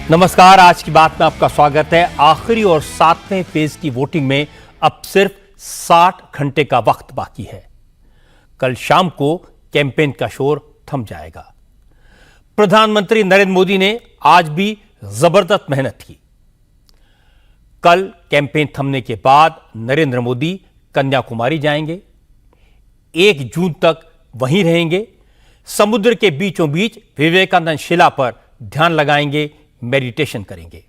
नमस्कार, आज की बात में आपका स्वागत है। आखिरी और 7वें फेज की वोटिंग में अब सिर्फ 60 घंटे का वक्त बाकी है। कल शाम को कैंपेन का शोर थम जाएगा। प्रधानमंत्री नरेंद्र मोदी ने आज भी जबरदस्त मेहनत की। कल कैंपेन थमने के बाद नरेंद्र मोदी कन्याकुमारी जाएंगे, 1 जून तक वहीं रहेंगे, समुद्र के बीचों बीच विवेकानंद शिला पर ध्यान लगाएंगे, मेडिटेशन करेंगे।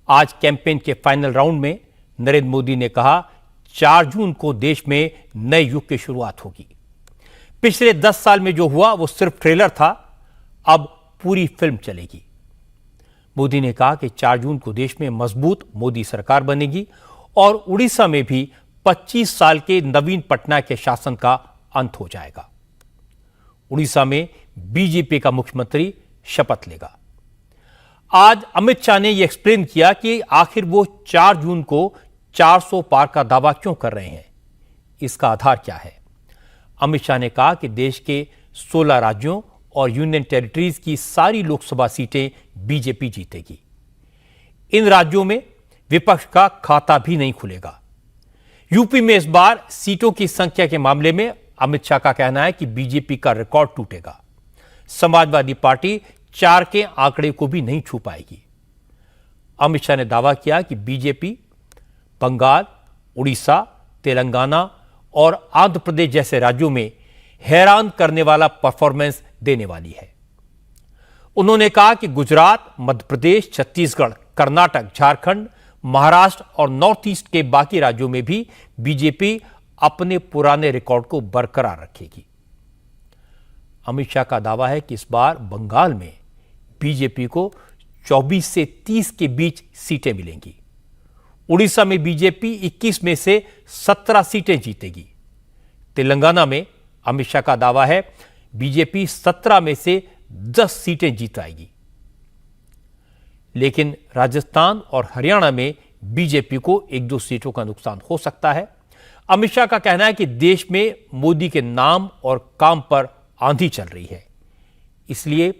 आज कैंपेन के फाइनल राउंड में नरेंद्र मोदी ने कहा 4 जून को देश में नए युग की शुरुआत होगी। पिछले 10 साल में जो हुआ वो सिर्फ ट्रेलर था, अब पूरी फिल्म चलेगी। मोदी ने कहा कि 4 जून को देश में मजबूत मोदी सरकार बनेगी और उड़ीसा में भी 25 साल के नवीन पटनायक के शासन का अंत हो जाएगा। उड़ीसा में बीजेपी का मुख्यमंत्री शपथ लेगा। आज अमित शाह ने यह एक्सप्लेन किया कि आखिर वो 4 जून को 400 पार का दावा क्यों कर रहे हैं, इसका आधार क्या है। अमित शाह ने कहा कि देश के 16 राज्यों और यूनियन टेरिटरीज की सारी लोकसभा सीटें बीजेपी जीतेगी। इन राज्यों में विपक्ष का खाता भी नहीं खुलेगा। यूपी में इस बार सीटों की संख्या के मामले में अमित शाह का कहना है कि बीजेपी का रिकॉर्ड टूटेगा। समाजवादी पार्टी 4 के आंकड़े को भी नहीं छू पाएगी। अमित शाह ने दावा किया कि बीजेपी बंगाल, उड़ीसा, तेलंगाना और आंध्र प्रदेश जैसे राज्यों में हैरान करने वाला परफॉर्मेंस देने वाली है। उन्होंने कहा कि गुजरात, मध्य प्रदेश, छत्तीसगढ़, कर्नाटक, झारखंड, महाराष्ट्र और नॉर्थ ईस्ट के बाकी राज्यों में भी बीजेपी अपने पुराने रिकॉर्ड को बरकरार रखेगी। अमित शाह का दावा है कि इस बार बंगाल में बीजेपी को 24 से 30 के बीच सीटें मिलेंगी। उड़ीसा में बीजेपी 21 में से 17 सीटें जीतेगी। तेलंगाना में अमित शाह का दावा है बीजेपी 17 में से 10 सीटें जीत आएगी। लेकिन राजस्थान और हरियाणा में बीजेपी को 1-2 सीटों का नुकसान हो सकता है। अमित शाह का कहना है कि देश में मोदी के नाम और काम पर आंधी चल रही है, इसलिए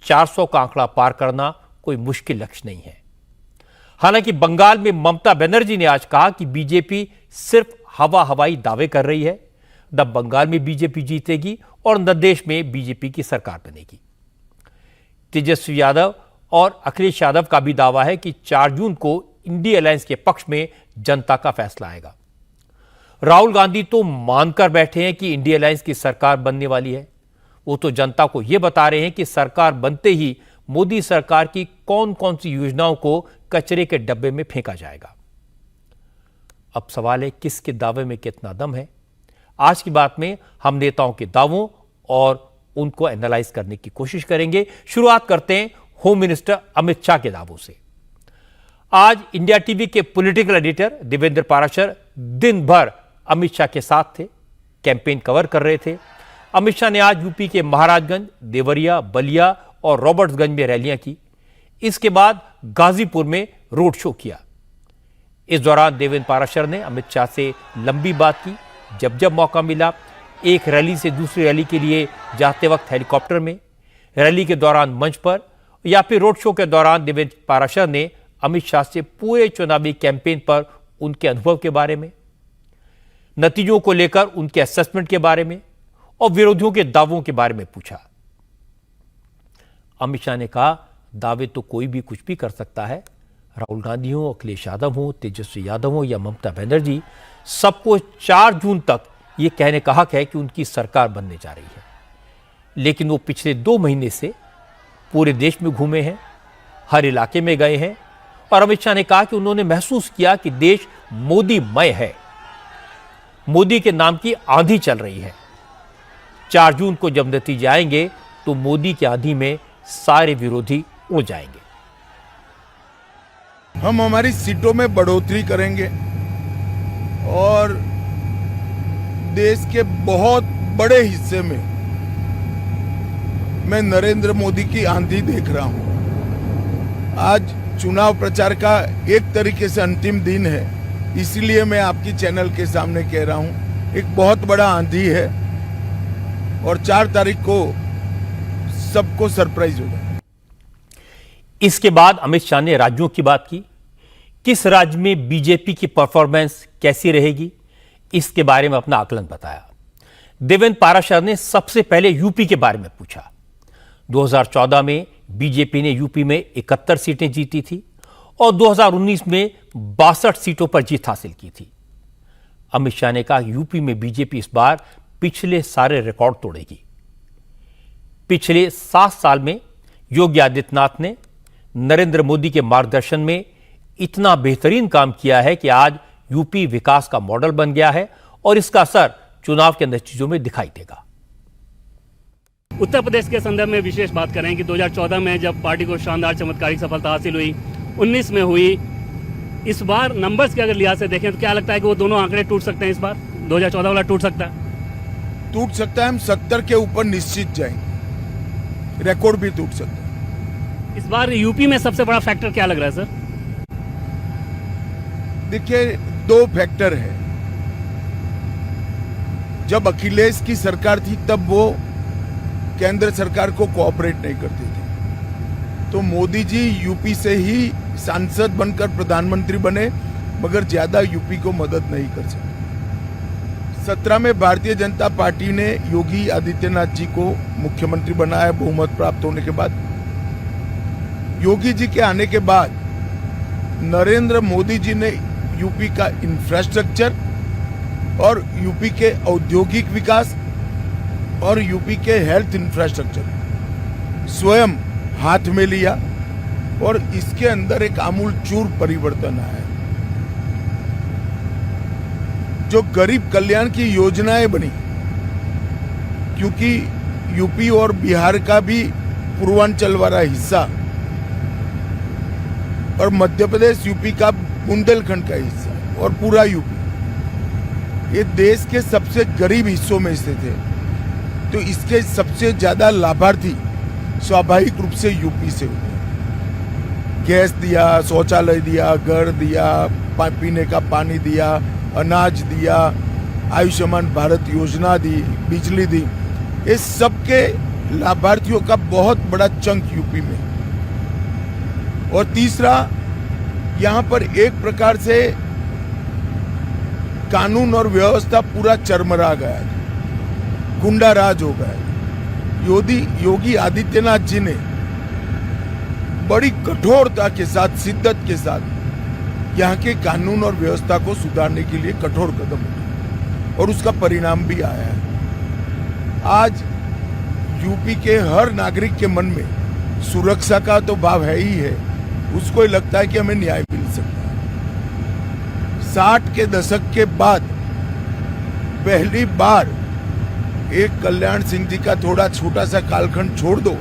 400 का आंकड़ा पार करना कोई मुश्किल लक्ष्य नहीं है। हालांकि बंगाल में ममता बनर्जी ने आज कहा कि बीजेपी सिर्फ हवाई दावे कर रही है, न बंगाल में बीजेपी जीतेगी और न देश में बीजेपी की सरकार बनेगी। तेजस्वी यादव और अखिलेश यादव का भी दावा है कि 4 जून को इंडिया अलायंस के पक्ष में जनता का फैसला आएगा। राहुल गांधी तो मानकर बैठे हैं कि इंडिया अलायंस की सरकार बनने वाली है। वो तो जनता को यह बता रहे हैं कि सरकार बनते ही मोदी सरकार की कौन कौन सी योजनाओं को कचरे के डब्बे में फेंका जाएगा। अब सवाल है किसके दावे में कितना दम है। आज की बात में हम नेताओं के दावों और उनको एनालाइज करने की कोशिश करेंगे। शुरुआत करते हैं होम मिनिस्टर अमित शाह के दावों से। आज इंडिया टीवी के पॉलिटिकल एडिटर देवेंद्र पाराशर दिन भर अमित शाह के साथ थे, कैंपेन कवर कर रहे थे। अमित शाह ने आज यूपी के महाराजगंज, देवरिया, बलिया और रॉबर्ट्सगंज में रैलियां की। इसके बाद गाजीपुर में रोड शो किया। इस दौरान देवेंद्र पाराशर ने अमित शाह से लंबी बात की। जब मौका मिला, एक रैली से दूसरी रैली के लिए जाते वक्त हेलीकॉप्टर में, रैली के दौरान मंच पर या फिर रोड शो के दौरान देवेंद्र पाराशर ने अमित शाह से पूरे चुनावी कैंपेन पर उनके अनुभव के बारे में, नतीजों को लेकर उनके असेसमेंट के बारे में और विरोधियों के दावों के बारे में पूछा। अमित शाह ने कहा दावे तो कोई भी कुछ भी कर सकता है। राहुल गांधी हो, अखिलेश यादव हो, तेजस्वी यादव हो या ममता बनर्जी, सबको 4 जून तक यह कहने का हक है कि उनकी सरकार बनने जा रही है। लेकिन वो पिछले 2 महीने से पूरे देश में घूमे हैं, हर इलाके में गए हैं और अमित शाह ने कहा कि उन्होंने महसूस किया कि देश मोदीमय है, मोदी के नाम की आंधी चल रही है। 4 जून को जब नतीजे आएंगे तो मोदी की आंधी में सारे विरोधी उड़ जाएंगे। हम हमारी सीटों में बढ़ोतरी करेंगे और देश के बहुत बड़े हिस्से में मैं नरेंद्र मोदी की आंधी देख रहा हूं। आज चुनाव प्रचार का एक तरीके से अंतिम दिन है, इसलिए मैं आपकी चैनल के सामने कह रहा हूं, एक बहुत बड़ा आंधी है और 4 तारीख को सबको सरप्राइज होगा। इसके बाद अमित शाह ने राज्यों की बात की। किस राज्य में बीजेपी की परफॉर्मेंस कैसी रहेगी, इसके बारे में अपना आकलन बताया। देवेंद्र पाराशर ने सबसे पहले यूपी के बारे में पूछा। 2014 में बीजेपी ने यूपी में 71 सीटें जीती थी और 2019 में 62 सीटों पर जीत हासिल की थी। अमित शाह ने कहा यूपी में बीजेपी इस बार पिछले सारे रिकॉर्ड तोड़ेगी। पिछले 7 साल में योगी आदित्यनाथ ने नरेंद्र मोदी के मार्गदर्शन में इतना बेहतरीन काम किया है कि आज यूपी विकास का मॉडल बन गया है और इसका असर चुनाव के नतीजों में दिखाई देगा। उत्तर प्रदेश के संदर्भ में विशेष बात करें कि 2014 में जब पार्टी को शानदार चमत्कारिक सफलता हासिल हुई, 19 में हुई, इस बार नंबर्स के अगर लिहाज से देखें तो क्या लगता है कि वो दोनों आंकड़े टूट सकते हैं? इस बार 2014 वाला टूट सकता है? टूट सकता है। हम 70 के ऊपर निश्चित जाएंगे, रिकॉर्ड भी टूट सकता है। इस बार यूपी में सबसे बड़ा फैक्टर क्या लग रहा है सर? देखिए, 2 फैक्टर है। जब अखिलेश की सरकार थी तब वो केंद्र सरकार को कोऑपरेट नहीं करते थे, तो मोदी जी यूपी से ही सांसद बनकर प्रधानमंत्री बने, मगर ज्यादा यूपी को मदद नहीं कर सके। 17 में भारतीय जनता पार्टी ने योगी आदित्यनाथ जी को मुख्यमंत्री बनाया बहुमत प्राप्त होने के बाद। योगी जी के आने के बाद नरेंद्र मोदी जी ने यूपी का इंफ्रास्ट्रक्चर और यूपी के औद्योगिक विकास और यूपी के हेल्थ इंफ्रास्ट्रक्चर स्वयं हाथ में लिया और इसके अंदर एक आमूलचूल परिवर्तन आया। जो गरीब कल्याण की योजनाएं बनी, क्योंकि यूपी और बिहार का भी पूर्वांचल वाला हिस्सा और मध्य प्रदेश यूपी का बुंदेलखंड का हिस्सा और पूरा यूपी, ये देश के सबसे गरीब हिस्सों में से थे, तो इसके सबसे ज्यादा लाभार्थी स्वाभाविक रूप से यूपी से हुए। गैस दिया, शौचालय दिया, घर दिया, पीने का पानी दिया, अनाज दिया, आयुष्मान भारत योजना दी, बिजली दी, ये सबके लाभार्थियों का बहुत बड़ा चंक यूपी में। और तीसरा, यहाँ पर एक प्रकार से कानून और व्यवस्था पूरा चरमरा गया, गुंडा राज हो गया। योगी आदित्यनाथ जी ने बड़ी कठोरता के साथ, शिद्दत के साथ यहाँ के कानून और व्यवस्था को सुधारने के लिए कठोर कदम उठाए और उसका परिणाम भी आया है। आज यूपी के हर नागरिक के मन में सुरक्षा का तो भाव है ही है, उसको लगता है कि हमें न्याय मिल सकता है। 60 के दशक के बाद पहली बार एक कल्याण सिंह जी का थोड़ा छोटा सा कालखंड छोड़ दो,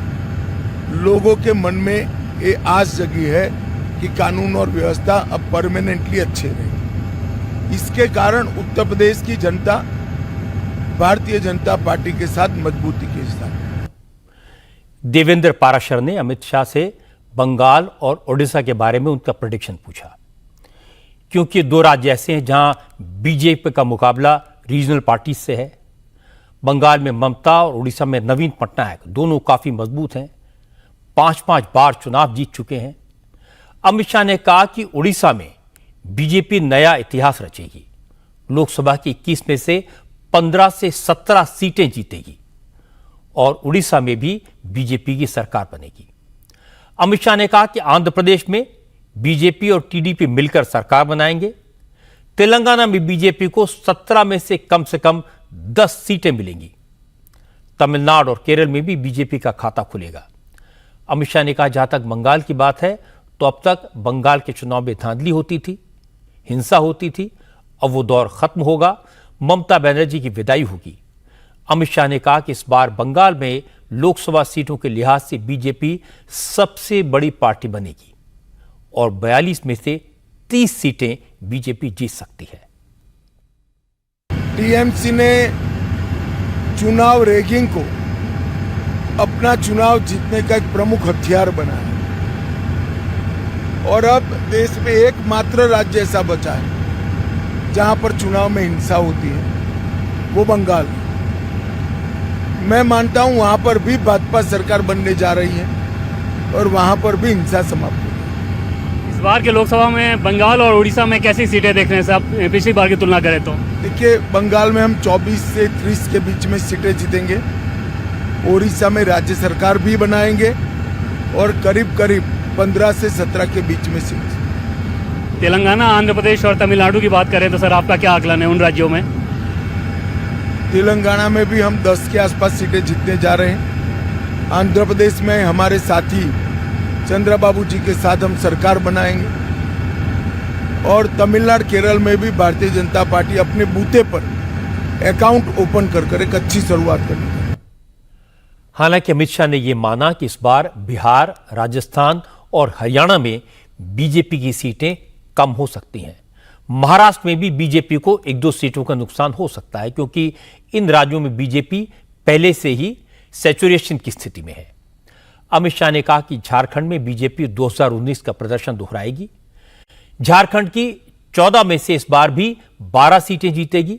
लोगों के मन में ये आस जगी है कि कानून और व्यवस्था अब परमानेंटली अच्छे रहे। इसके कारण उत्तर प्रदेश की जनता भारतीय जनता पार्टी के साथ मजबूती के साथ। देवेंद्र पाराशर ने अमित शाह से बंगाल और ओडिशा के बारे में उनका प्रेडिक्शन पूछा, क्योंकि 2 राज्य ऐसे हैं जहां बीजेपी का मुकाबला रीजनल पार्टी से है। बंगाल में ममता और उड़ीसा में नवीन पटनायक दोनों काफी मजबूत हैं, 5-5 बार चुनाव जीत चुके हैं। अमित शाह ने कहा कि उड़ीसा में बीजेपी नया इतिहास रचेगी, लोकसभा की 21 में से 15 से 17 सीटें जीतेगी और उड़ीसा में भी बीजेपी की सरकार बनेगी। अमित शाह ने कहा कि आंध्र प्रदेश में बीजेपी और टीडीपी मिलकर सरकार बनाएंगे। तेलंगाना में बीजेपी को 17 में से कम 10 सीटें मिलेंगी। तमिलनाडु और केरल में भी बीजेपी का खाता खुलेगा। अमित शाह ने कहा जहां तक बंगाल की बात है तो अब तक बंगाल के चुनाव में धांधली होती थी, हिंसा होती थी, अब वो दौर खत्म होगा, ममता बनर्जी की विदाई होगी। अमित शाह ने कहा कि इस बार बंगाल में लोकसभा सीटों के लिहाज से बीजेपी सबसे बड़ी पार्टी बनेगी और 42 में से 30 सीटें बीजेपी जीत सकती है। टीएमसी ने चुनाव रैगिंग को अपना चुनाव जीतने का एक प्रमुख हथियार बनाया और अब देश में एकमात्र राज्य ऐसा बचा है जहां पर चुनाव में हिंसा होती है, वो बंगाल। मैं मानता हूं वहां पर भी भाजपा सरकार बनने जा रही है और वहाँ पर भी हिंसा समाप्त होगी। इस बार के लोकसभा में बंगाल और उड़ीसा में कैसी सीटें देख रहे हैं साहब, पिछली बार की तुलना करें तो? देखिए, बंगाल में हम 24 से 30 के बीच में सीटें जीतेंगे। उड़ीसा में राज्य सरकार भी बनाएंगे और करीब करीब 15 से 17 के बीच में सीट। तेलंगाना, आंध्र प्रदेश और तमिलनाडु की बात करें तो सर आपका क्या आकलन है उन राज्यों में? तेलंगाना में भी हम 10 के आसपास सीटें जीतने जा रहे हैं। आंध्र प्रदेश में हमारे साथी चंद्रबाबू जी के साथ हम सरकार बनाएंगे और तमिलनाडु, केरल में भी भारतीय जनता पार्टी अपने बूथे पर अकाउंट ओपन कर एक अच्छी शुरुआत करेगी। हालांकि अमित शाह ने यह माना कि इस बार बिहार, राजस्थान और हरियाणा में बीजेपी की सीटें कम हो सकती हैं। महाराष्ट्र में भी बीजेपी को 1-2 सीटों का नुकसान हो सकता है, क्योंकि इन राज्यों में बीजेपी पहले से ही सैचुरेशन की स्थिति में है। अमित शाह ने कहा कि झारखंड में बीजेपी 2019 का प्रदर्शन दोहराएगी। झारखंड की 14 में से इस बार भी 12 सीटें जीतेगी,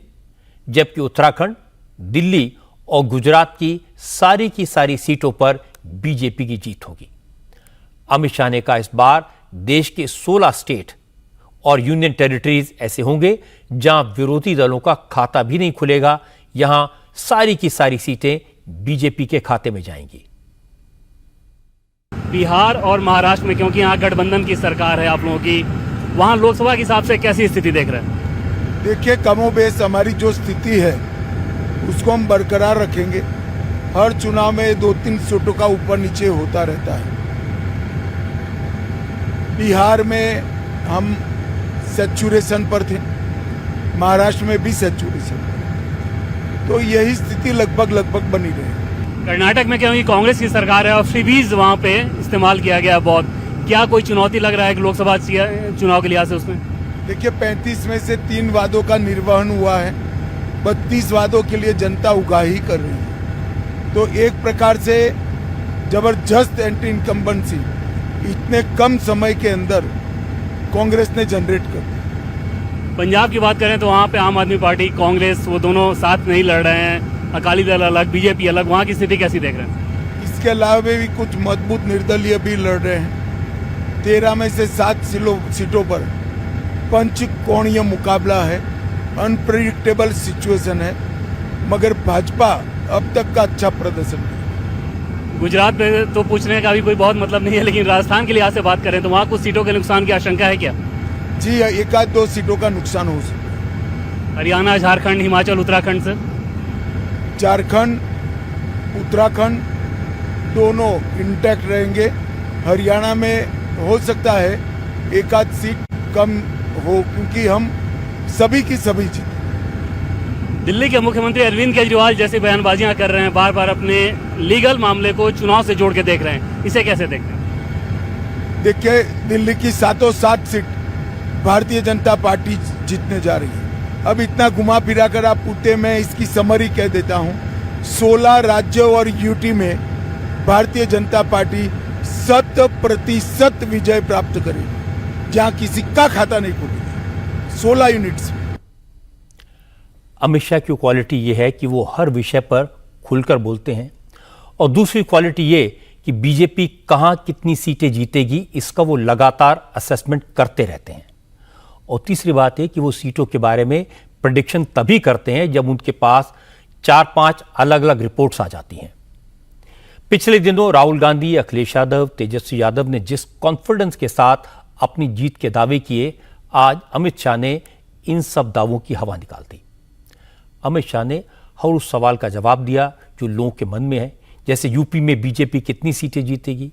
जबकि उत्तराखंड, दिल्ली और गुजरात की सारी सीटों पर बीजेपी की जीत होगी। अमित शाह ने कहा इस बार देश के 16 स्टेट और यूनियन टेरिटरीज ऐसे होंगे जहां विरोधी दलों का खाता भी नहीं खुलेगा। यहां सारी की सारी सीटें बीजेपी के खाते में जाएंगी। बिहार और महाराष्ट्र में, क्योंकि यहाँ गठबंधन की सरकार है आप लोगों की, वहाँ लोकसभा के हिसाब से कैसी स्थिति देख रहे हैं? देखिए, कमोबेश हमारी जो स्थिति है उसको हम बरकरार रखेंगे। हर चुनाव में 2-3 सीटों का ऊपर नीचे होता रहता है। बिहार में हम सैचुरेशन पर थे, महाराष्ट्र में भी सैचुरेशन पर, तो यही स्थिति लगभग बनी रही। कर्नाटक में क्योंकि कांग्रेस की सरकार है और फ्रीबीज वहाँ पे इस्तेमाल किया गया बहुत, क्या कोई चुनौती लग रहा है कि लोकसभा चुनाव के लिहाज से उसमें? देखिए, 35 में से 3 वादों का निर्वहन हुआ है, 32 वादों के लिए जनता उगाही कर रही है। तो एक प्रकार से जबरदस्त एंटी इनकम्बेंसी इतने कम समय के अंदर कांग्रेस ने जनरेट कर दी। पंजाब की बात करें तो वहाँ पे आम आदमी पार्टी, कांग्रेस, वो दोनों साथ नहीं लड़ रहे हैं, अकाली दल अलग, बीजेपी अलग, वहाँ की स्थिति कैसी देख रहे हैं? इसके अलावा भी कुछ मजबूत निर्दलीय भी लड़ रहे हैं। 13 में से 7 सीटों पर पंचकोणीय मुकाबला है, अनप्रेडिक्टेबल सिचुएशन है, मगर भाजपा अब तक का अच्छा प्रदर्शन है। गुजरात में तो पूछने का भी कोई बहुत मतलब नहीं है, लेकिन राजस्थान के लिहाज से बात करें तो वहाँ कुछ सीटों के नुकसान की आशंका है क्या? जी, 1-2 सीटों का नुकसान हो सकता है। हरियाणा, झारखंड, हिमाचल, उत्तराखंड से? झारखंड, उत्तराखंड दोनों इंटैक्ट रहेंगे। हरियाणा में हो सकता है 1-8 सीट कम हो, क्योंकि हम सभी की सभी जीत। दिल्ली के मुख्यमंत्री अरविंद केजरीवाल जैसी बयानबाजियां कर रहे हैं, बार बार अपने लीगल मामले को चुनाव से जोड़ के देख रहे हैं, इसे कैसे देखते हैं? देखिए, दिल्ली की 7 सीट भारतीय जनता पार्टी जीतने जा रही है। अब इतना घुमा फिरा कर आप पूछते, मैं इसकी समरी कह देता हूँ। 16 राज्यों और यूटी में भारतीय जनता पार्टी 100% विजय प्राप्त करेगी, जहां किसी का खाता नहीं खुलेगा। 16 यूनिट्स। अमित शाह की क्वालिटी यह है कि वो हर विषय पर खुलकर बोलते हैं, और दूसरी क्वालिटी ये कि बीजेपी कहां कितनी सीटें जीतेगी इसका वो लगातार असेसमेंट करते रहते हैं। और तीसरी बात है कि वो सीटों के बारे में प्रेडिक्शन तभी करते हैं जब उनके पास 4-5 अलग अलग रिपोर्ट्स आ जाती हैं। पिछले दिनों राहुल गांधी, अखिलेश यादव, तेजस्वी यादव ने जिस कॉन्फिडेंस के साथ अपनी जीत के दावे किए, आज अमित शाह ने इन सब दावों की हवा निकाल दी। अमित शाह ने हर उस सवाल का जवाब दिया जो लोगों के मन में है, जैसे यूपी में बीजेपी कितनी सीटें जीतेगी,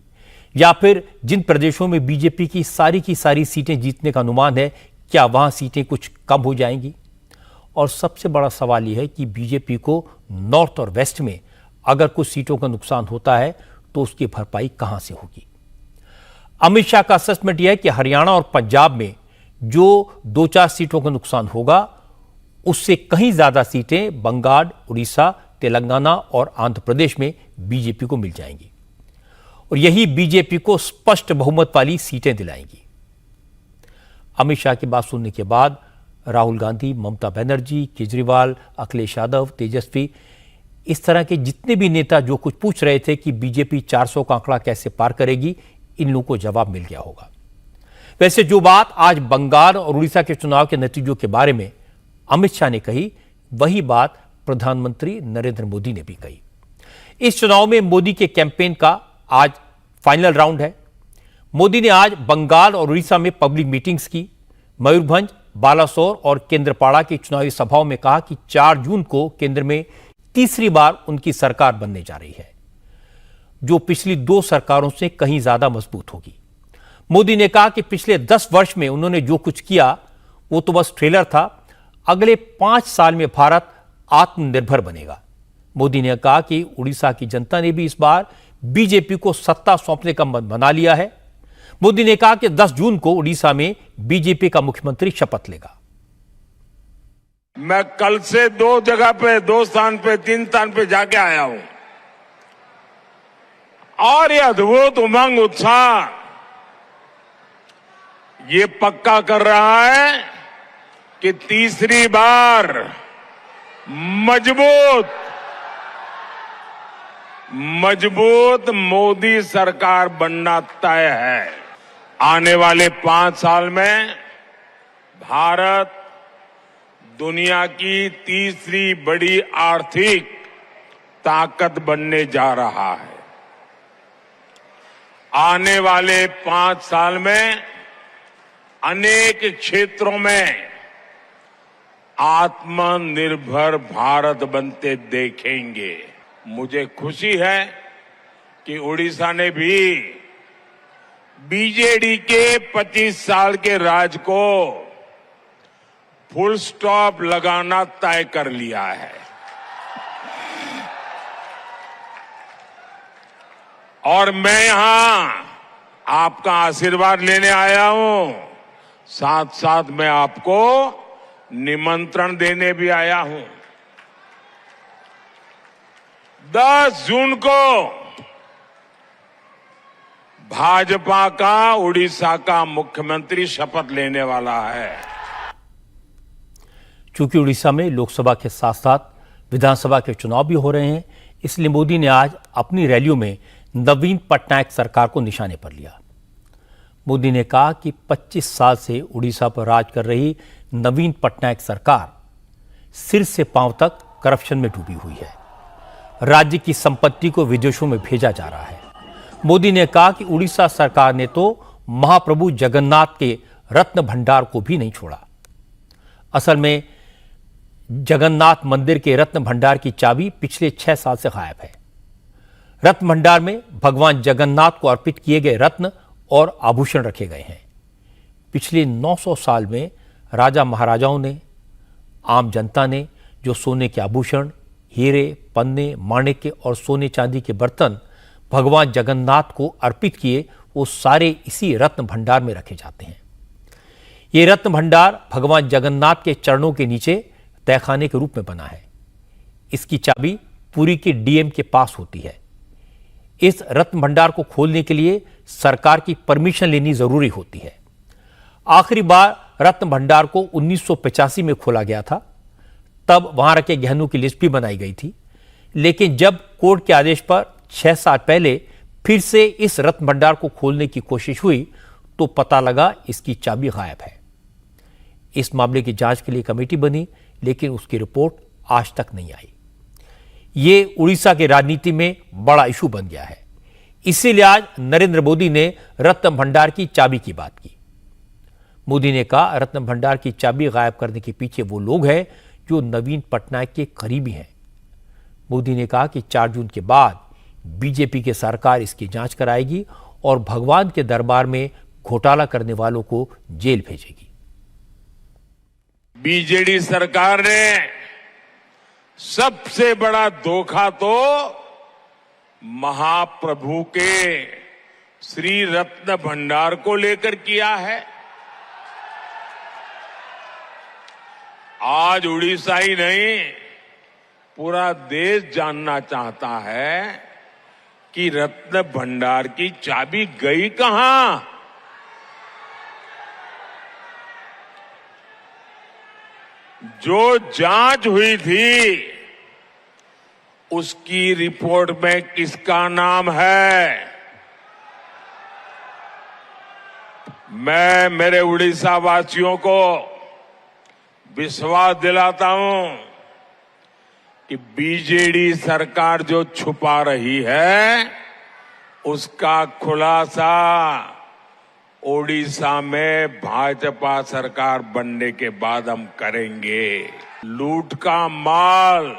या फिर जिन प्रदेशों में बीजेपी की सारी सीटें जीतने का अनुमान है, क्या वहां सीटें कुछ कम हो जाएंगी। और सबसे बड़ा सवाल यह है कि बीजेपी को नॉर्थ और वेस्ट में अगर कुछ सीटों का नुकसान होता है तो उसकी भरपाई कहां से होगी। अमित शाह का असेसमेंट यह है कि हरियाणा और पंजाब में जो 2-4 सीटों का नुकसान होगा, उससे कहीं ज्यादा सीटें बंगाल, उड़ीसा, तेलंगाना और आंध्र प्रदेश में बीजेपी को मिल जाएंगी, और यही बीजेपी को स्पष्ट बहुमत वाली सीटें दिलाएंगी। अमित शाह की बात सुनने के बाद राहुल गांधी, ममता बनर्जी, केजरीवाल, अखिलेश यादव, तेजस्वी, इस तरह के जितने भी नेता जो कुछ पूछ रहे थे कि बीजेपी 400 का आंकड़ा कैसे पार करेगी, इन लोगों को जवाब मिल गया होगा। वैसे जो बात आज बंगाल और उड़ीसा के चुनाव के नतीजों के बारे में अमित शाह ने कही, वही बात प्रधानमंत्री नरेंद्र मोदी ने भी कही। इस चुनाव में मोदी के कैंपेन का आज फाइनल राउंड है। मोदी ने आज बंगाल और उड़ीसा में पब्लिक मीटिंग्स की। मयूरभंज, बालासोर और केंद्रपाड़ा की चुनावी सभाओं में कहा कि 4 जून को केंद्र में तीसरी बार उनकी सरकार बनने जा रही है, जो पिछली 2 सरकारों से कहीं ज्यादा मजबूत होगी। मोदी ने कहा कि पिछले 10 वर्ष में उन्होंने जो कुछ किया वो तो बस ट्रेलर था। अगले 5 साल में भारत आत्मनिर्भर बनेगा। मोदी ने कहा कि उड़ीसा की जनता ने भी इस बार बीजेपी को सत्ता सौंपने का मन बना लिया है। मोदी ने कहा कि 10 जून को उड़ीसा में बीजेपी का मुख्यमंत्री शपथ लेगा। मैं कल से 2 जगह पे, 2 स्थान पे, 3 स्थान पे जाके आया हूं और ये अद्भुत उमंग, उत्साह ये पक्का कर रहा है कि तीसरी बार मजबूत मोदी सरकार बनना तय है। आने वाले 5 साल में भारत दुनिया की तीसरी बड़ी आर्थिक ताकत बनने जा रहा है। आने वाले 5 साल में अनेक क्षेत्रों में आत्मनिर्भर भारत बनते देखेंगे। मुझे खुशी है कि उड़ीसा ने भी बीजेडी के 25 साल के राज को फुल स्टॉप लगाना तय कर लिया है और मैं यहां आपका आशीर्वाद लेने आया हूं, साथ साथ मैं आपको निमंत्रण देने भी आया हूं। 10 जून को भाजपा का उड़ीसा का मुख्यमंत्री शपथ लेने वाला है। चूंकि उड़ीसा में लोकसभा के साथ साथ विधानसभा के चुनाव भी हो रहे हैं, इसलिए मोदी ने आज अपनी रैलियों में नवीन पटनायक सरकार को निशाने पर लिया। मोदी ने कहा कि 25 साल से उड़ीसा पर राज कर रही नवीन पटनायक सरकार सिर से पांव तक करप्शन में डूबी हुई है। राज्य की संपत्ति को विदेशों में भेजा जा रहा है। मोदी ने कहा कि उड़ीसा सरकार ने तो महाप्रभु जगन्नाथ के रत्न भंडार को भी नहीं छोड़ा। असल में जगन्नाथ मंदिर के रत्न भंडार की चाबी पिछले 6 साल से गायब है। रत्न भंडार में भगवान जगन्नाथ को अर्पित किए गए रत्न और आभूषण रखे गए हैं। पिछले 900 साल में राजा महाराजाओं ने, आम जनता ने जो सोने के आभूषण, हीरे, पन्ने, माणिक्य और सोने चांदी के बर्तन भगवान जगन्नाथ को अर्पित किए, वो सारे इसी रत्न भंडार में रखे जाते हैं। ये रत्न भंडार भगवान जगन्नाथ के चरणों के नीचे तहखाने के रूप में बना है। इसकी चाबी पुरी के डीएम के पास होती है। इस रत्न भंडार को खोलने के लिए सरकार की परमिशन लेनी जरूरी होती है। आखिरी बार रत्न भंडार को 1985 में खोला गया था। तब वहां रखे गहनों की लिस्ट भी बनाई गई थी, लेकिन जब कोर्ट के आदेश पर 6 साल पहले फिर से इस रत्न भंडार को खोलने की कोशिश हुई तो पता लगा इसकी चाबी गायब है। इस मामले की जांच के लिए कमेटी बनी, लेकिन उसकी रिपोर्ट आज तक नहीं आई। ये उड़ीसा की राजनीति में बड़ा इशू बन गया है। इसीलिए आज नरेंद्र मोदी ने रत्न भंडार की चाबी की बात की। मोदी ने कहा रत्न भंडार की चाबी गायब करने के पीछे वो लोग हैं जो नवीन पटनायक के करीबी हैं। मोदी ने कहा कि 4 जून के बाद बीजेपी की सरकार इसकी जांच कराएगी और भगवान के दरबार में घोटाला करने वालों को जेल भेजेगी। बीजेडी सरकार ने सबसे बड़ा धोखा तो महाप्रभु के श्री रत्न भंडार को लेकर किया है। आज उड़ीसा ही नहीं, पूरा देश जानना चाहता है कि रत्न भंडार की चाबी गई कहां। जो जांच हुई थी उसकी रिपोर्ट में किसका नाम है? मैं मेरे उड़ीसा वासियों को विश्वास दिलाता हूं कि बीजेडी सरकार जो छुपा रही है उसका खुलासा ओडिशा में भाजपा सरकार बनने के बाद हम करेंगे। लूट का माल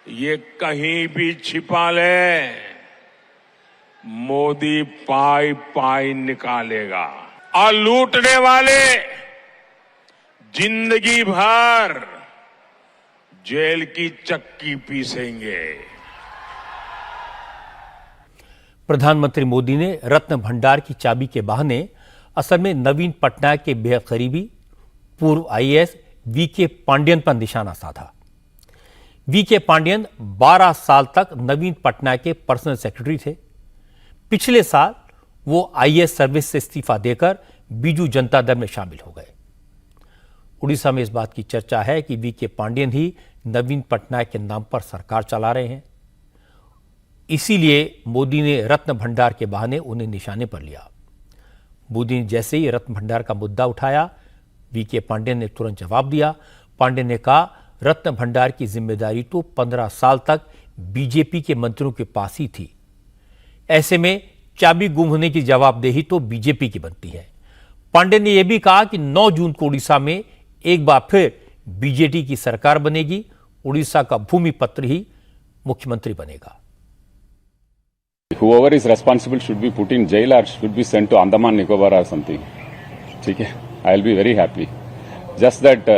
ये कहीं भी छिपा ले, मोदी पाई पाई निकालेगा और लूटने वाले जिंदगी भर जेल की चक्की पीसेंगे। प्रधानमंत्री मोदी ने रत्न भंडार की चाबी के बहाने असल में नवीन पटनायक के बेहद करीबी पूर्व आईएएस वीके पांडियन पर निशाना साधा। वीके पांडियन 12 साल तक नवीन पटनायक के पर्सनल सेक्रेटरी थे। पिछले साल वो आईएएस सर्विस से इस्तीफा देकर बीजू जनता दल में शामिल हो गए। उड़ीसा में इस बात की चर्चा है कि वीके पांडियन ही नवीन पटनायक के नाम पर सरकार चला रहे हैं। इसीलिए मोदी ने रत्न भंडार के बहाने उन्हें निशाने पर लिया। मोदी ने जैसे ही रत्न भंडार का मुद्दा उठाया, वीके पांडियन ने तुरंत जवाब दिया। पांडियन ने कहा, रत्न भंडार की जिम्मेदारी तो 15 साल तक बीजेपी के मंत्रियों के पास ही थी। ऐसे में चाबी गुम होने की जवाबदेही तो बीजेपी की बनती है। पांडियन ने यह भी कहा कि 9 जून को उड़ीसा में एक बार फिर बीजेडी की सरकार बनेगी। उड़ीसा का भूमि पत्र ही मुख्यमंत्री बनेगा। Whoever is responsible should be put in jail or should be sent to Andaman Nicobar or something. ठीक है, I'll be very happy. Just that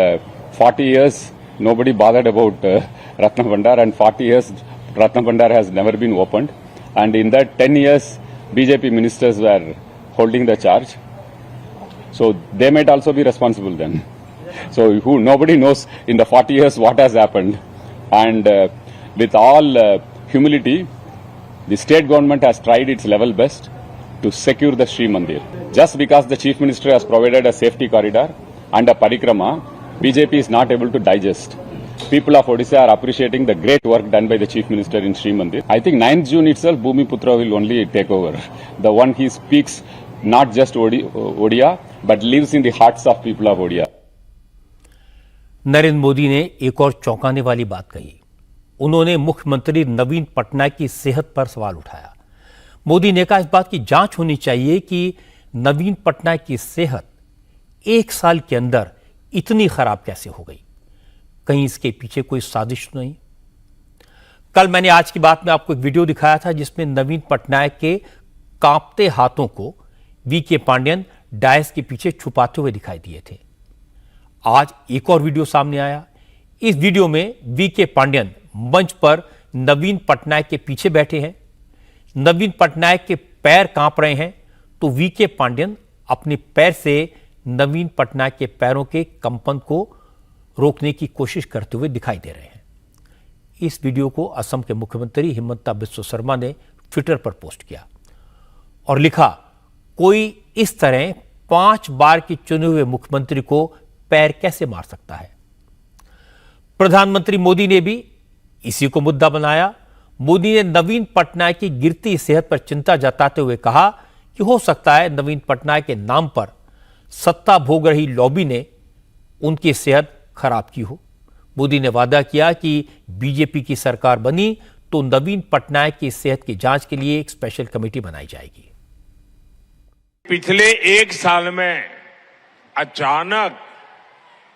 40 years nobody bothered about Ratna Bhandar, and 40 years Ratna Bhandar has never been opened, and in that 10 years BJP ministers were holding the charge, so they might also be responsible then. So nobody knows in the 40 years what has happened, and with all humility, the state government has tried its level best to secure the Sri Mandir. Just because the Chief Minister has provided a safety corridor and a parikrama, BJP is not able to digest. People of Odisha are appreciating the great work done by the Chief Minister in Sri Mandir. I think 9th June itself, Bhumiputra will only take over. The one he speaks not just Odia, but lives in the hearts of people of Odia. Narendra Modi ने एक और चौंकाने वाली बात कही। उन्होंने मुख्यमंत्री नवीन पटनायक की सेहत पर सवाल उठाया। मोदी ने कहा, इस बात की जांच होनी चाहिए कि नवीन पटनायक की सेहत 1 साल के अंदर इतनी खराब कैसे हो गई। कहीं इसके पीछे कोई साजिश नहीं। कल मैंने आज की बात में आपको एक वीडियो दिखाया था जिसमें नवीन पटनायक के कांपते हाथों को वीके पांडियन डायस के पीछे छुपाते हुए दिखाई दिए थे। आज एक और वीडियो सामने आया। इस वीडियो में वीके पांडियन मंच पर नवीन पटनायक के पीछे बैठे हैं। नवीन पटनायक के पैर कांप रहे हैं तो वीके पांडियन अपने पैर से नवीन पटनायक के पैरों के कंपन को रोकने की कोशिश करते हुए दिखाई दे रहे हैं। इस वीडियो को असम के मुख्यमंत्री हिमंता बिस्वा शर्मा ने ट्विटर पर पोस्ट किया और लिखा, कोई इस तरह 5 बार के चुने हुए मुख्यमंत्री को पैर कैसे मार सकता है। प्रधानमंत्री मोदी ने भी इसी को मुद्दा बनाया। मोदी ने नवीन पटनायक की गिरती सेहत पर चिंता जताते हुए कहा कि हो सकता है नवीन पटनायक के नाम पर सत्ता भोग रही लॉबी ने उनकी सेहत खराब की हो। मोदी ने वादा किया कि बीजेपी की सरकार बनी तो नवीन पटनायक की सेहत की जांच के लिए एक स्पेशल कमेटी बनाई जाएगी। पिछले 1 साल में अचानक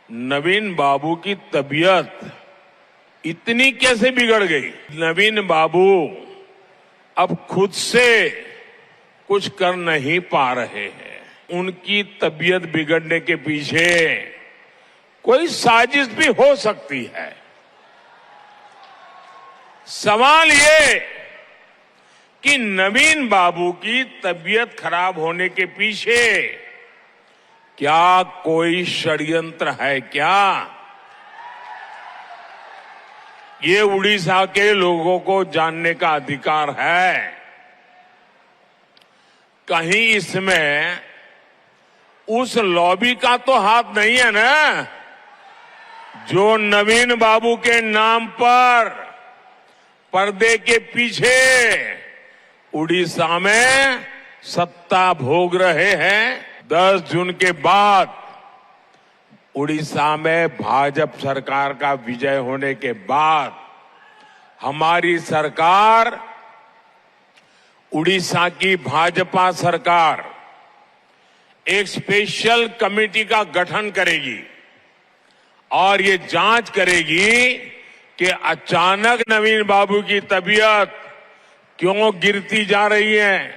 नवीन बाबू की तबीयत इतनी कैसे बिगड़ गई। नवीन बाबू अब खुद से कुछ कर नहीं पा रहे हैं। उनकी तबीयत बिगड़ने के पीछे कोई साजिश भी हो सकती है। सवाल ये कि नवीन बाबू की तबीयत खराब होने के पीछे क्या कोई षड्यंत्र है क्या? ये उड़ीसा के लोगों को जानने का अधिकार है। कहीं इसमें उस लॉबी का तो हाथ नहीं है ना, जो नवीन बाबू के नाम पर पर्दे के पीछे उड़ीसा में सत्ता भोग रहे हैं। 10 जून के बाद उड़ीसा में भाजपा सरकार का विजय होने के बाद हमारी सरकार, उड़ीसा की भाजपा सरकार एक स्पेशल कमेटी का गठन करेगी और ये जांच करेगी कि अचानक नवीन बाबू की तबीयत क्यों गिरती जा रही है,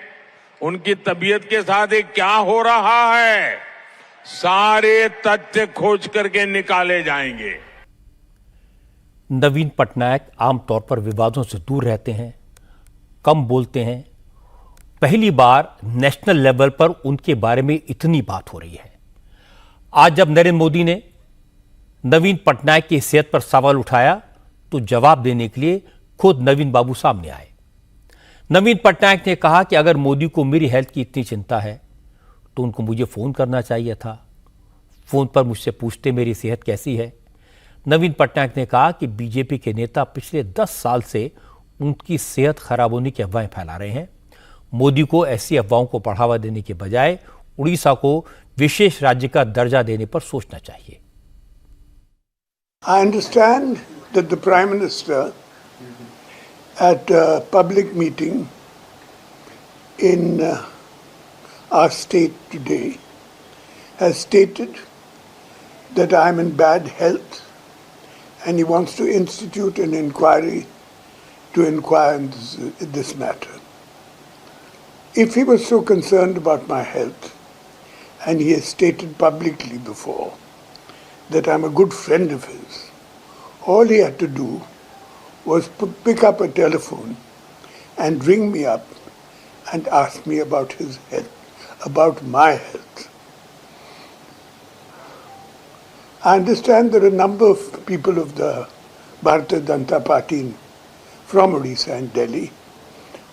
उनकी तबीयत के साथ ये क्या हो रहा है, सारे तथ्य खोज करके निकाले जाएंगे। नवीन पटनायक आमतौर पर विवादों से दूर रहते हैं, कम बोलते हैं। पहली बार नेशनल लेवल पर उनके बारे में इतनी बात हो रही है। आज जब नरेंद्र मोदी ने नवीन पटनायक की सेहत पर सवाल उठाया तो जवाब देने के लिए खुद नवीन बाबू सामने आए। नवीन पटनायक ने कहा कि अगर मोदी को मेरी हेल्थ की इतनी चिंता है तो उनको मुझे फोन करना चाहिए था, फोन पर मुझसे पूछते मेरी सेहत कैसी है। नवीन पटनायक ने कहा कि बीजेपी के नेता पिछले 10 साल से उनकी सेहत खराब होने की अफवाहें फैला रहे हैं। मोदी को ऐसी अफवाहों को बढ़ावा देने के बजाय उड़ीसा को विशेष राज्य का दर्जा देने पर सोचना चाहिए। I understand that the Prime Minister at a public meeting in our state today has stated that I am in bad health and he wants to institute an inquiry to inquire in this matter. If he was so concerned about my health and he has stated publicly before that I'm a good friend of his, all he had to do was pick up a telephone and ring me up and ask me about his health, about my health. I understand there are a number of people of the Bharatiya Janata Party from Odisha and Delhi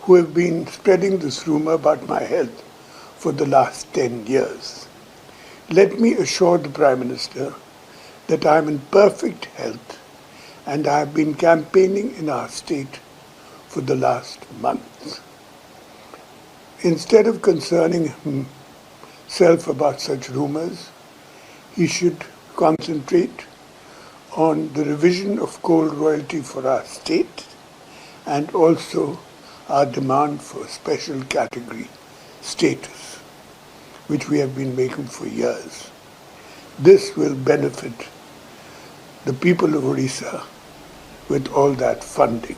who have been spreading this rumor about my health for the last 10 years. Let me assure the Prime Minister that I am in perfect health and I have been campaigning in our state for the last month. Instead of concerning himself about such rumors, he should concentrate on the revision of coal royalty for our state and also our demand for special category status, which we have been making for years. This will benefit the people of Odisha with all that funding.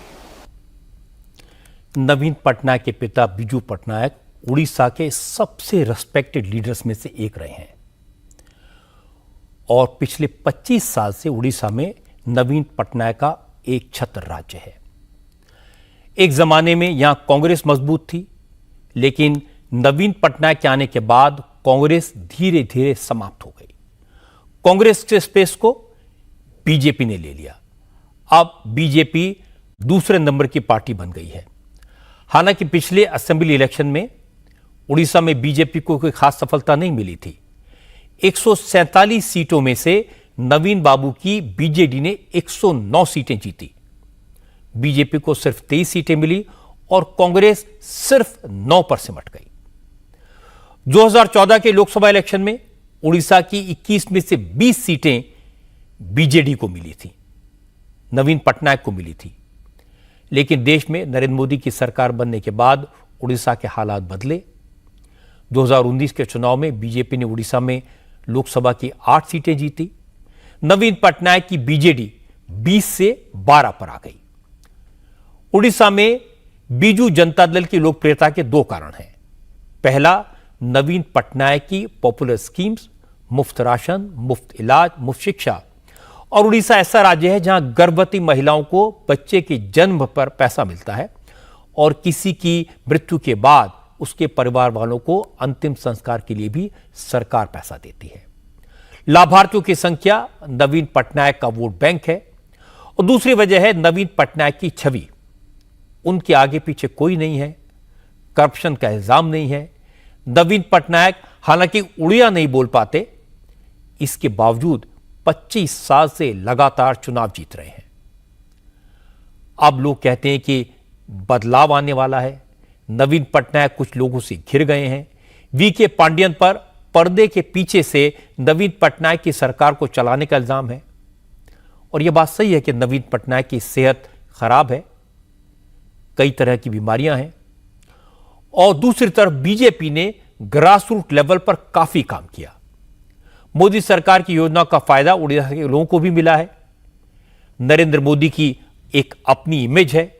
नवीन पटनायक के पिता बिजू पटनायक उड़ीसा के सबसे respected leaders में से एक रहे हैं और पिछले 25 साल से उड़ीसा में नवीन पटनायक का एक छत्र राज्य है। एक जमाने में यहां कांग्रेस मजबूत थी, लेकिन नवीन पटनायक के आने के बाद कांग्रेस धीरे धीरे समाप्त हो गई। कांग्रेस के स्पेस को बीजेपी ने ले लिया। अब बीजेपी दूसरे नंबर की पार्टी बन गई है। हालांकि पिछले असेंबली इलेक्शन में उड़ीसा में बीजेपी को कोई खास सफलता नहीं मिली थी। 147 सीटों में से नवीन बाबू की बीजेडी ने 109 सीटें जीती। बीजेपी को सिर्फ 23 सीटें मिली और कांग्रेस सिर्फ 9 पर सिमट गई। 2014 के लोकसभा इलेक्शन में उड़ीसा की 21 में से 20 सीटें बीजेडी को मिली थी, नवीन पटनायक को मिली थी। लेकिन देश में नरेंद्र मोदी की सरकार बनने के बाद उड़ीसा के हालात बदले। 2019 के चुनाव में बीजेपी ने उड़ीसा में लोकसभा की 8 सीटें जीती। नवीन पटनायक की बीजेडी 20 से 12 पर आ गई। उड़ीसा में बीजू जनता दल की लोकप्रियता के 2 कारण हैं। पहला, नवीन पटनायक की पॉपुलर स्कीम्स, मुफ्त राशन, मुफ्त इलाज, मुफ्त शिक्षा। और उड़ीसा ऐसा राज्य है जहां गर्भवती महिलाओं को बच्चे के जन्म पर पैसा मिलता है और किसी की मृत्यु के बाद उसके परिवार वालों को अंतिम संस्कार के लिए भी सरकार पैसा देती है। लाभार्थियों की संख्या नवीन पटनायक का वोट बैंक है। और दूसरी वजह है नवीन पटनायक की छवि। उनके आगे पीछे कोई नहीं है, करप्शन का इल्जाम नहीं है। नवीन पटनायक हालांकि उड़िया नहीं बोल पाते, इसके बावजूद 25 साल से लगातार चुनाव जीत रहे हैं। अब लोग कहते हैं कि बदलाव आने वाला है। नवीन पटनायक कुछ लोगों से घिर गए हैं। वीके पांडियन पर पर्दे के पीछे से नवीन पटनायक की सरकार को चलाने का इल्जाम है। और यह बात सही है कि नवीन पटनायक की सेहत खराब है, कई तरह की बीमारियां हैं। और दूसरी तरफ बीजेपी ने ग्रासरूट लेवल पर काफी काम किया। मोदी सरकार की योजना का फायदा उड़ीसा के लोगों को भी मिला है। नरेंद्र मोदी की एक अपनी इमेज है,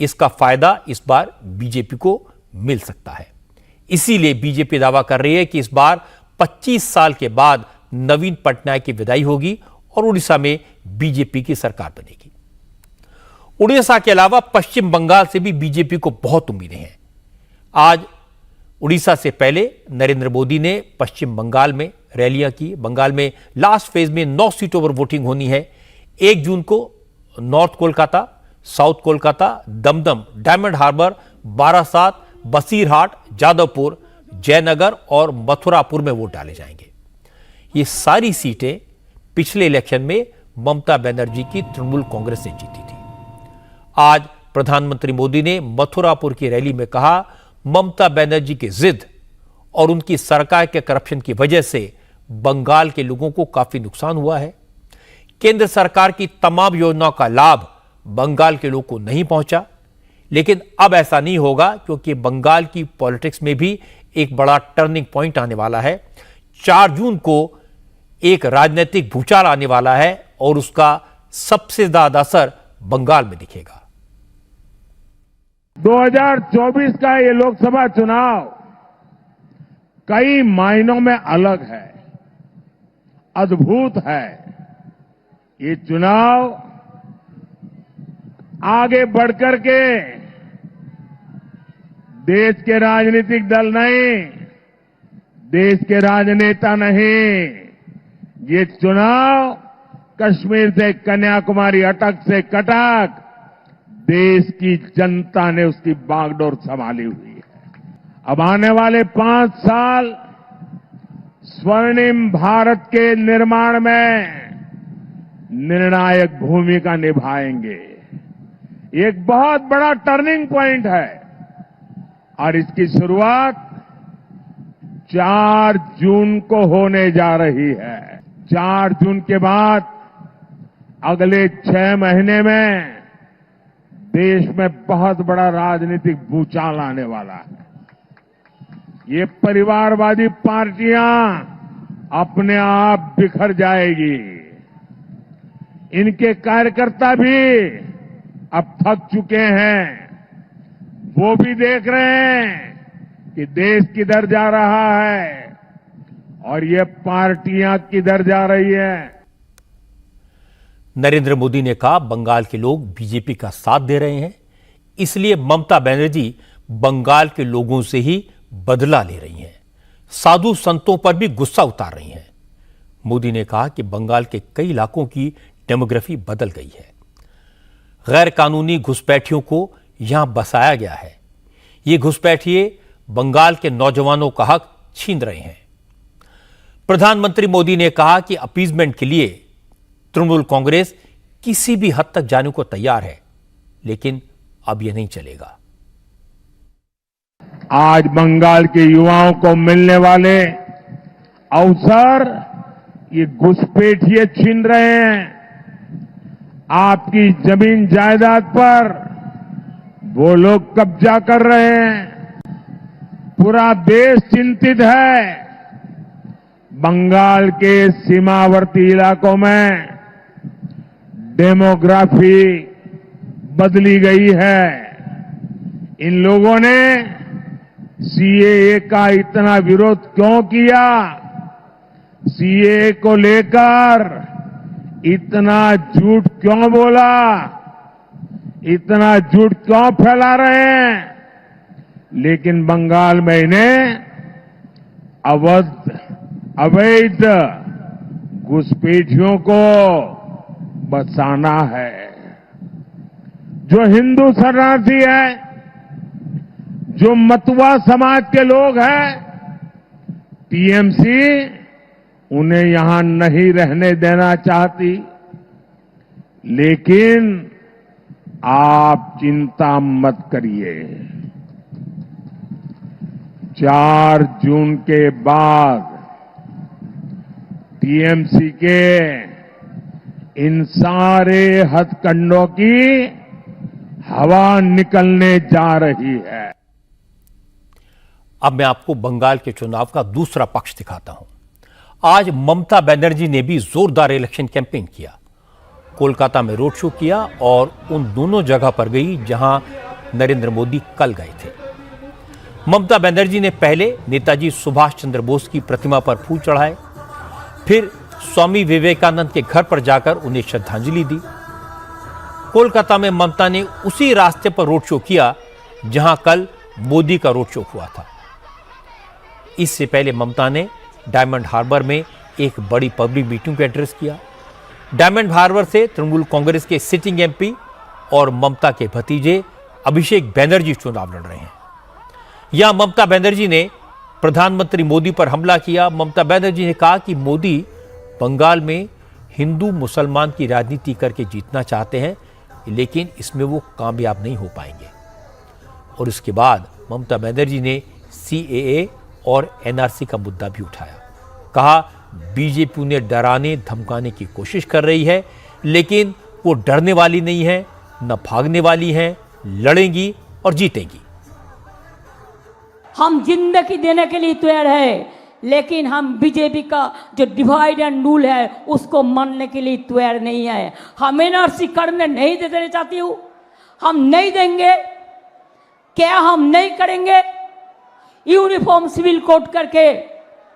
इसका फायदा इस बार बीजेपी को मिल सकता है। इसीलिए बीजेपी दावा कर रही है कि इस बार 25 साल के बाद नवीन पटनायक की विदाई होगी और उड़ीसा में बीजेपी की सरकार बनेगी। उड़ीसा के अलावा पश्चिम बंगाल से भी बीजेपी को बहुत उम्मीदें हैं। आज उड़ीसा से पहले नरेंद्र मोदी ने पश्चिम बंगाल में रैलियां की। बंगाल में लास्ट फेज में 9 सीटों पर वोटिंग होनी है। 1 जून को नॉर्थ कोलकाता, साउथ कोलकाता, दमदम, डायमंड हार्बर, बारासात, बसीरहाट, जादवपुर, जयनगर और मथुरापुर में वोट डाले जाएंगे। ये सारी सीटें पिछले इलेक्शन में ममता बनर्जी की तृणमूल कांग्रेस ने जीती थी। आज प्रधानमंत्री मोदी ने मथुरापुर की रैली में कहा, ममता बनर्जी की जिद और उनकी सरकार के करप्शन की वजह से बंगाल के लोगों को काफी नुकसान हुआ है। केंद्र सरकार की तमाम योजनाओं का लाभ बंगाल के लोगों को नहीं पहुंचा, लेकिन अब ऐसा नहीं होगा क्योंकि बंगाल की पॉलिटिक्स में भी एक बड़ा टर्निंग पॉइंट आने वाला है। 4 जून को एक राजनीतिक भूचाल आने वाला है और उसका सबसे ज्यादा असर बंगाल में दिखेगा। 2024 का ये लोकसभा चुनाव कई मायनों में अलग है, अद्भुत है। ये चुनाव आगे बढ़कर के देश के राजनीतिक दल नहीं, देश के राजनेता नहीं, ये चुनाव कश्मीर से कन्याकुमारी, अटक से कटक देश की जनता ने उसकी बागडोर संभाली हुई है। अब आने वाले 5 साल स्वर्णिम भारत के निर्माण में निर्णायक भूमिका निभाएंगे। एक बहुत बड़ा टर्निंग पॉइंट है और इसकी शुरुआत 4 जून को होने जा रही है। 4 जून के बाद अगले 6 महीने में देश में बहुत बड़ा राजनीतिक भूचाल आने वाला है। ये परिवारवादी पार्टियां अपने आप बिखर जाएगी। इनके कार्यकर्ता भी अब थक चुके हैं। वो भी देख रहे हैं कि देश किधर जा रहा है और ये पार्टियां किधर जा रही है। नरेंद्र मोदी ने कहा, बंगाल के लोग बीजेपी का साथ दे रहे हैं, इसलिए ममता बनर्जी बंगाल के लोगों से ही बदला ले रही हैं, साधु संतों पर भी गुस्सा उतार रही हैं। मोदी ने कहा कि बंगाल के कई इलाकों की डेमोग्राफी बदल गई है। गैर कानूनी घुसपैठियों को यहां बसाया गया है। ये घुसपैठिए बंगाल के नौजवानों का हक छीन रहे हैं। प्रधानमंत्री मोदी ने कहा कि अपीजमेंट के लिए तृणमूल कांग्रेस किसी भी हद तक जाने को तैयार है, लेकिन अब यह नहीं चलेगा। आज बंगाल के युवाओं को मिलने वाले अवसर ये घुसपैठिए छीन रहे हैं। आपकी जमीन जायदाद पर वो लोग कब्जा कर रहे हैं। पूरा देश चिंतित है। बंगाल के सीमावर्ती इलाकों में डेमोग्राफी बदली गई है। इन लोगों ने सीएए का इतना विरोध क्यों किया? सीएए को लेकर इतना झूठ क्यों बोला? इतना झूठ क्यों फैला रहे हैं? लेकिन बंगाल में इन्हें अवैध घुसपैठियों को बचाना है। जो हिंदू शरणार्थी है, जो मतुआ समाज के लोग हैं, टीएमसी उन्हें यहां नहीं रहने देना चाहती। लेकिन आप चिंता मत करिए। 4 जून के बाद टीएमसी के इन सारे हथकंडों की हवा निकलने जा रही है। अब मैं आपको बंगाल के चुनाव का दूसरा पक्ष दिखाता हूं। आज ममता बनर्जी ने भी जोरदार इलेक्शन कैंपेन किया। कोलकाता में रोड शो किया और उन दोनों जगह पर गई जहां नरेंद्र मोदी कल गए थे। ममता बनर्जी ने पहले नेताजी सुभाष चंद्र बोस की प्रतिमा पर फूल चढ़ाए, फिर स्वामी विवेकानंद के घर पर जाकर उन्हें श्रद्धांजलि दी। कोलकाता में ममता ने उसी रास्ते पर रोड शो किया जहां कल मोदी का रोड शो हुआ था। इससे पहले ममता ने डायमंड हार्बर में एक बड़ी पब्लिक मीटिंग को एड्रेस किया। डायमंड हार्बर से तृणमूल कांग्रेस के सिटिंग एमपी और ममता के भतीजे अभिषेक बनर्जी चुनाव लड़ रहे हैं। यहां ममता बनर्जी ने प्रधानमंत्री मोदी पर हमला किया। ममता बनर्जी ने कहा कि मोदी बंगाल में हिंदू मुसलमान की राजनीति करके जीतना चाहते हैं, लेकिन इसमें वो कामयाब नहीं हो पाएंगे। और इसके बाद ममता बनर्जी ने सीएए और एनआरसी का मुद्दा भी उठाया। कहा बीजेपी उन्हें डराने धमकाने की कोशिश कर रही है, लेकिन वो डरने वाली नहीं है, न भागने वाली है, लड़ेंगी और जीतेंगी। हम जिंदगी देने के लिए तैयार है, लेकिन हम बीजेपी का जो डिवाइड एंड रूल है उसको मानने के लिए तैयार नहीं है। हम एनआरसी करने नहीं देना चाहती हूँ, हम नहीं देंगे। क्या हम नहीं करेंगे? यूनिफॉर्म सिविल कोड करके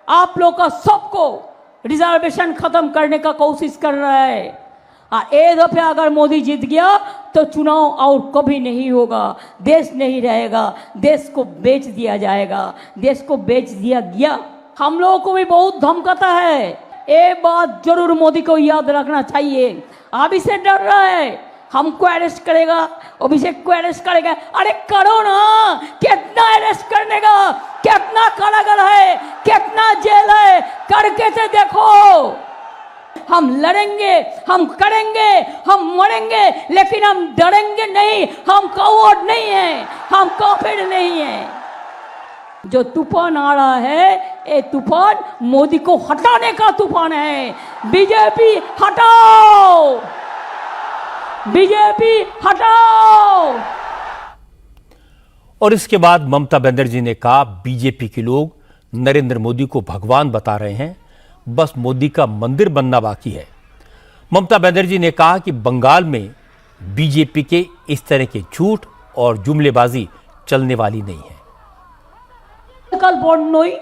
आप लोग का सबको रिजर्वेशन खत्म करने का कोशिश कर रहा है। एक दफे अगर मोदी जीत गया तो चुनाव और कभी नहीं होगा, देश नहीं रहेगा, देश को बेच दिया जाएगा, देश को बेच दिया गया। हम लोगों को भी बहुत धमकाता है। एक बात जरूर मोदी को याद रखना चाहिए, अभी से डर रहा है हमको अरेस्ट करेगा, अभिषेक को अरेस्ट करेगा। अरे करो ना, कितना अरेस्ट करने का, कितना कारागार है, कितना जेल है, करके से देखो। हम लड़ेंगे, हम करेंगे, हम मरेंगे, लेकिन हम डरेंगे नहीं। हम कौवड़ नहीं है, हम काफिर नहीं है। जो तूफान आ रहा है ये तूफान मोदी को हटाने का तूफान है। बीजेपी हटाओ, बीजेपी हटाओ। और इसके बाद ममता बनर्जी ने कहा बीजेपी के लोग नरेंद्र मोदी को भगवान बता रहे हैं, बस मोदी का मंदिर बनना बाकी है। ममता बनर्जी ने कहा कि बंगाल में बीजेपी के इस तरह के झूठ और जुमलेबाजी चलने वाली नहीं है। कल বন্যই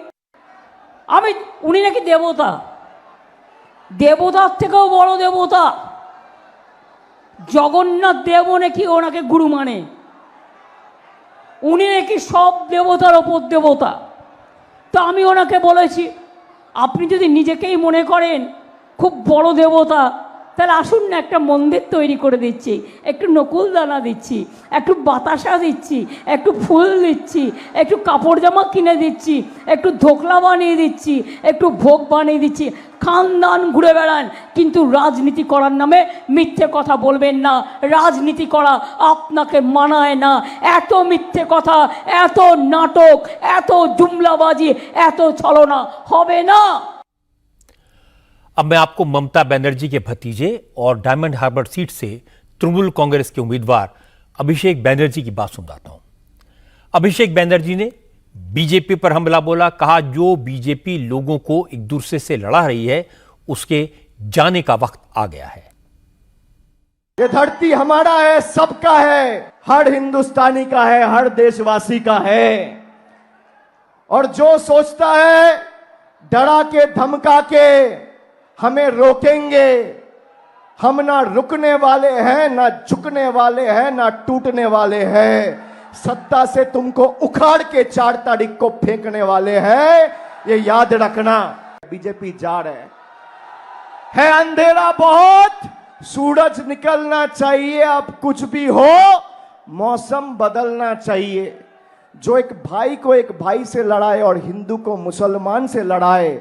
আমি উনি নাকি দেবতা, দেবতার থেকেও বড় দেবতা জগন্নাথ দেবও নাকি ওনাকে গুরু মানে। উনি নাকি সব দেবতার ওপর দেবতা। তো আমি ওনাকে বলেছি আপনি যদি নিজেকেই মনে করেন খুব বড় দেবতা, তাহলে আসুন না একটা মন্দির তৈরি করে দিচ্ছি, একটু নকুলদানা দিচ্ছি, একটু বাতাসা দিচ্ছি, একটু ফুল দিচ্ছি, একটু কাপড় জামা কিনে দিচ্ছি, একটু ধোকলা বানিয়ে দিচ্ছি, একটু ভোগ বানিয়ে দিচ্ছি। খানদান ঘুরে বেড়ান, কিন্তু রাজনীতি করার নামে মিথ্যে কথা বলবেন না। রাজনীতি করা আপনাকে মানায় না। এত মিথ্যে কথা, এত নাটক, এত জুমলাবাজি, এত ছলনা হবে না। अब मैं आपको ममता बनर्जी के भतीजे और डायमंड हार्बर सीट से तृणमूल कांग्रेस के उम्मीदवार अभिषेक बनर्जी की बात सुनाता हूं। अभिषेक बनर्जी ने बीजेपी पर हमला बोला, कहा जो बीजेपी लोगों को एक दूसरे से लड़ा रही है उसके जाने का वक्त आ गया है। ये धरती हमारा है, सबका है, हर हिंदुस्तानी का है, हर देशवासी का है। और जो सोचता है डरा के धमका के हमें रोकेंगे, हम ना रुकने वाले हैं, ना झुकने वाले हैं, ना टूटने वाले हैं। सत्ता से तुमको उखाड़ के 4 तारीख को फेंकने वाले हैं, ये याद रखना। बीजेपी जा रहे है अंधेरा बहुत, सूरज निकलना चाहिए। अब कुछ भी हो मौसम बदलना चाहिए। जो एक भाई को एक भाई से लड़ाए और हिंदू को मुसलमान से लड़ाए,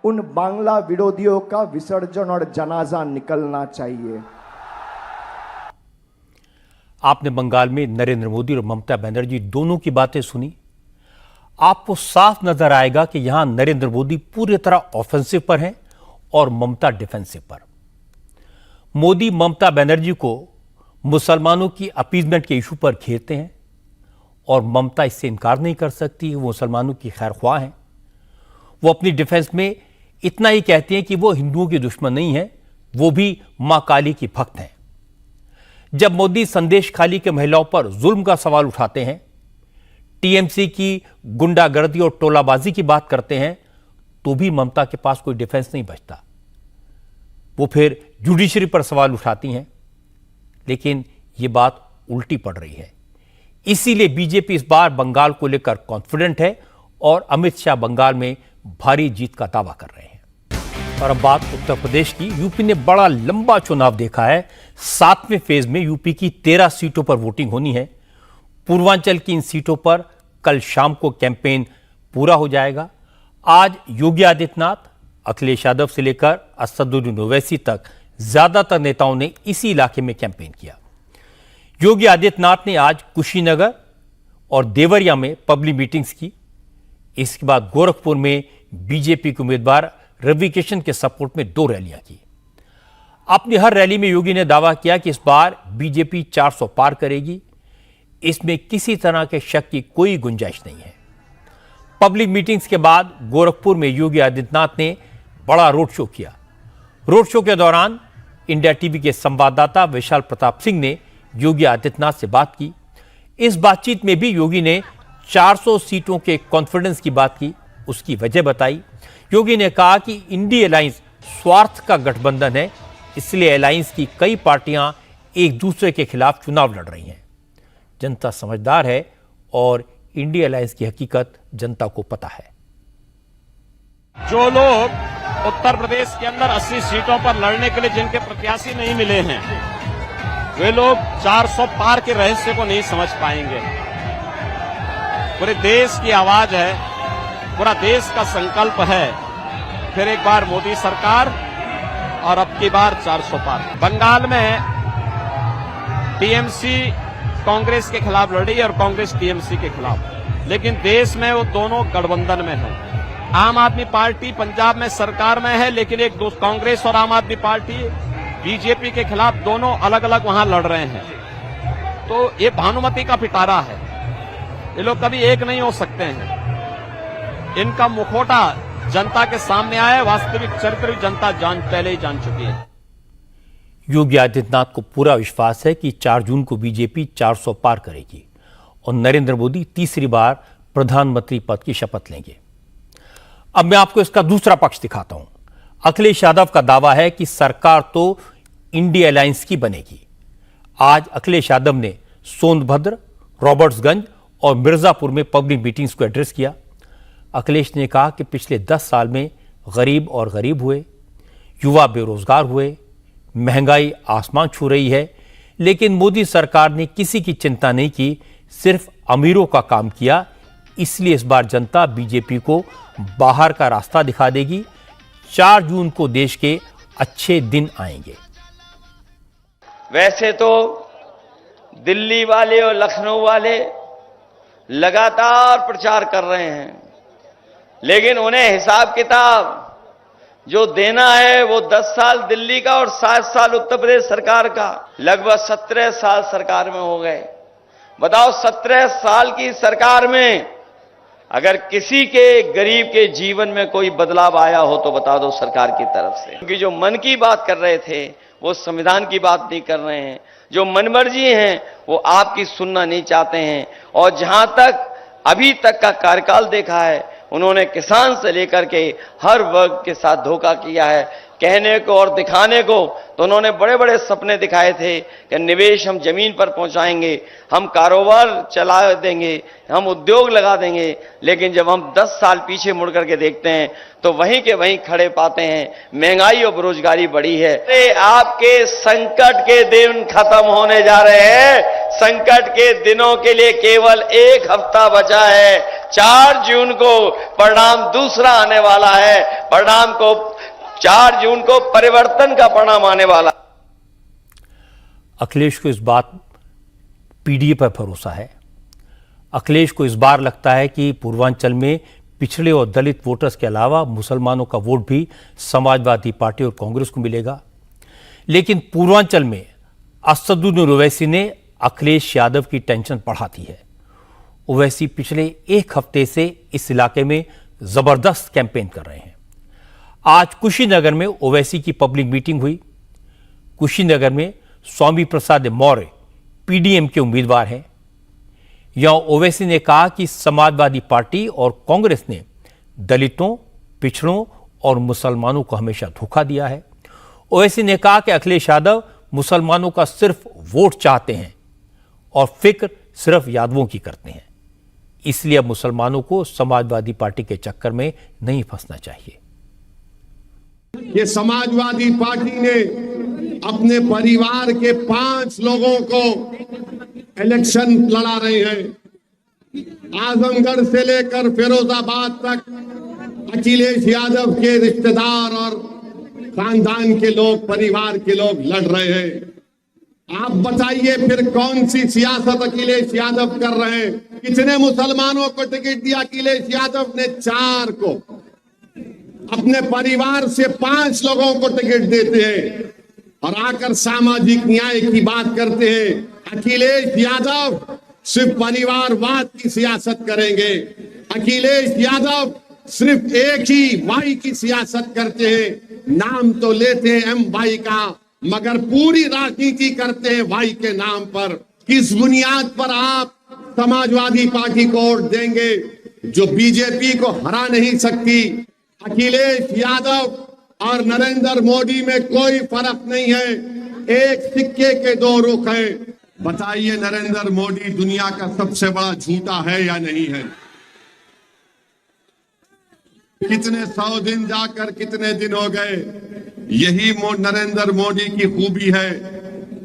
उन बांग्ला विरोधियों का विसर्जन और जनाजा निकलना चाहिए। आपने बंगाल में नरेंद्र मोदी और ममता बनर्जी दोनों की बातें सुनी। आपको साफ नजर आएगा कि यहां नरेंद्र मोदी पूरी तरह ऑफेंसिव पर हैं और ममता डिफेंसिव पर। मोदी ममता बनर्जी को मुसलमानों की अपीजमेंट के इशू पर घेरते हैं और ममता इससे इनकार नहीं कर सकती, वो मुसलमानों की खैरख्वाह हैं। वो अपनी डिफेंस में इतना ही कहती हैं कि वो हिंदुओं की दुश्मन नहीं है, वो भी मां काली की भक्त हैं। जब मोदी संदेश खाली के महिलाओं पर जुल्म का सवाल उठाते हैं, टीएमसी की गुंडागर्दी और टोलाबाजी की बात करते हैं, तो भी ममता के पास कोई डिफेंस नहीं बचता। वो फिर जुडिशरी पर सवाल उठाती हैं, लेकिन ये बात उल्टी पड़ रही है। इसीलिए बीजेपी इस बार बंगाल को लेकर कॉन्फिडेंट है और अमित शाह बंगाल में भारी जीत का दावा कर रहे हैं। और अब बात उत्तर प्रदेश की। यूपी ने बड़ा लंबा चुनाव देखा है। 7वें फेज में यूपी की 13 सीटों पर वोटिंग होनी है। पूर्वांचल की इन सीटों पर कल शाम को कैंपेन पूरा हो जाएगा। आज योगी आदित्यनाथ, अखिलेश यादव से लेकर असदुद्दीन ओवैसी तक ज्यादातर नेताओं ने इसी इलाके में कैंपेन किया। योगी आदित्यनाथ ने आज कुशीनगर और देवरिया में पब्लिक मीटिंग्स की। इसके बाद गोरखपुर में बीजेपी के उम्मीदवार रवि किशन के सपोर्ट में 2 रैलियां की। अपनी हर रैली में योगी ने दावा किया कि इस बार बीजेपी 400 पार करेगी। इसमें किसी तरह के शक की कोई गुंजाइश नहीं है। पब्लिक मीटिंग्स के बाद गोरखपुर में योगी आदित्यनाथ ने बड़ा रोड शो किया। रोड शो के दौरान इंडिया टीवी के संवाददाता विशाल प्रताप सिंह ने योगी आदित्यनाथ से बात की। इस बातचीत में भी योगी ने 400 सीटों के कॉन्फिडेंस की बात की, उसकी वजह बताई। योगी ने कहा कि इंडी अलायंस स्वार्थ का गठबंधन है, इसलिए अलायंस की कई पार्टियां एक दूसरे के खिलाफ चुनाव लड़ रही हैं। जनता समझदार है और इंडी अलायंस की हकीकत जनता को पता है। जो लोग उत्तर प्रदेश के अंदर 80 सीटों पर लड़ने के लिए जिनके प्रत्याशी नहीं मिले हैं, वे लोग 400 पार के रहस्य को नहीं समझ पाएंगे। पूरे देश की आवाज है, पूरा देश का संकल्प है, फिर एक बार मोदी सरकार और अब की बार 400 पार। बंगाल में टीएमसी कांग्रेस के खिलाफ लड़ी और कांग्रेस टीएमसी के खिलाफ, लेकिन देश में वो दोनों गठबंधन में है। आम आदमी पार्टी पंजाब में सरकार में है, लेकिन एक कांग्रेस और आम आदमी पार्टी बीजेपी के खिलाफ दोनों अलग अलग वहां लड़ रहे हैं। तो ये भानुमति का पिटारा है, ये लोग कभी एक नहीं हो सकते हैं। इनका मुखौटा जनता के सामने आया है, वास्तविक चरित्र जनता पहले ही जान चुकी है। योगी आदित्यनाथ को पूरा विश्वास है कि 4 जून को बीजेपी 400 पार करेगी और नरेंद्र मोदी तीसरी बार प्रधानमंत्री पद की शपथ लेंगे। अब मैं आपको इसका दूसरा पक्ष दिखाता हूं। अखिलेश यादव का दावा है कि सरकार तो इंडिया अलायंस की बनेगी। आज अखिलेश यादव ने सोनभद्र, रॉबर्ट्सगंज और मिर्जापुर में पब्लिक मीटिंग्स को एड्रेस किया। अखिलेश ने कहा कि पिछले 10 साल में गरीब और गरीब हुए, युवा बेरोजगार हुए, महंगाई आसमान छू रही है, लेकिन मोदी सरकार ने किसी की चिंता नहीं की, सिर्फ अमीरों का काम किया। इसलिए इस बार जनता बीजेपी को बाहर का रास्ता दिखा देगी। 4 जून को देश के अच्छे दिन आएंगे। वैसे तो दिल्ली वाले और लखनऊ वाले लगातार प्रचार कर रहे हैं, लेकिन उन्हें हिसाब किताब जो देना है वो 10 साल दिल्ली का और 7 साल उत्तर प्रदेश सरकार का। लगभग 17 साल सरकार में हो गए। बताओ, 17 साल की सरकार में अगर किसी के गरीब के जीवन में कोई बदलाव आया हो तो बता दो सरकार की तरफ से। क्योंकि जो मन की बात कर रहे थे वो संविधान की बात नहीं कर रहे हैं, जो मनमर्जी हैं वो आपकी सुनना नहीं चाहते हैं। और जहां तक अभी तक का कार्यकाल देखा है, उन्होंने किसान से लेकर के हर वर्ग के साथ धोखा किया है। कहने को और दिखाने को तो उन्होंने बड़े बड़े सपने दिखाए थे कि निवेश हम जमीन पर पहुंचाएंगे, हम कारोबार चला देंगे, हम उद्योग लगा देंगे, लेकिन जब हम 10 साल पीछे मुड़ करके देखते हैं तो वहीं के वहीं खड़े पाते हैं महंगाई और बेरोजगारी बढ़ी है। आपके संकट के दिन खत्म होने जा रहे हैं। संकट के दिनों के लिए केवल 1 हफ्ता बचा है। 4 जून को परिणाम दूसरा आने वाला है। परिणाम को 4 जून को परिवर्तन का परिणाम आने वाला। अखिलेश को इस बात पीडीए पर भरोसा है। अखिलेश को इस बार लगता है कि पूर्वांचल में पिछड़े और दलित वोटर्स के अलावा मुसलमानों का वोट भी समाजवादी पार्टी और कांग्रेस को मिलेगा। लेकिन पूर्वांचल में असदुद्दीन ओवैसी ने अखिलेश यादव की टेंशन बढ़ा दी है। ओवैसी पिछले एक हफ्ते से इस इलाके में जबरदस्त कैंपेन कर रहे हैं। आज कुशीनगर में ओवैसी की पब्लिक मीटिंग हुई। कुशीनगर में स्वामी प्रसाद मौर्य पीडीएम के उम्मीदवार हैं। यहां ओवैसी ने कहा कि समाजवादी पार्टी और कांग्रेस ने दलितों, पिछड़ों और मुसलमानों को हमेशा धोखा दिया है। ओवैसी ने कहा कि अखिलेश यादव मुसलमानों का सिर्फ वोट चाहते हैं और फिक्र सिर्फ यादवों की करते हैं। इसलिए अब मुसलमानों को समाजवादी पार्टी के चक्कर में नहीं फंसना चाहिए। ये समाजवादी पार्टी ने अपने परिवार के 5 लोगों को इलेक्शन लड़ा रहे हैं। आजमगढ़ से लेकर फिरोजाबाद तक अखिलेश यादव के रिश्तेदार और खानदान के लोग, परिवार के लोग लड़ रहे हैं। आप बताइए फिर कौन सी सियासत अखिलेश यादव कर रहे हैं? कितने मुसलमानों को टिकट दिया अखिलेश यादव ने? 4 को। अपने परिवार से 5 लोगों को टिकट देते हैं और आकर सामाजिक न्याय की बात करते हैं। अखिलेश यादव सिर्फ परिवारवाद की सियासत करेंगे। अखिलेश यादव सिर्फ एक ही वाई की सियासत करते हैं। नाम तो लेते हैं एम वाई का, मगर पूरी राजनीति करते हैं वाई के नाम पर। किस बुनियाद पर आप समाजवादी पार्टी को वोट देंगे जो बीजेपी को हरा नहीं सकती? अखिलेश यादव और नरेंद्र मोदी में कोई फर्क नहीं है, एक सिक्के के 2 रुख हैं। बताइए नरेंद्र मोदी दुनिया का सबसे बड़ा झूठा है या नहीं है? कितने 100 दिन जाकर कितने दिन हो गए। यही नरेंद्र मोदी की खूबी है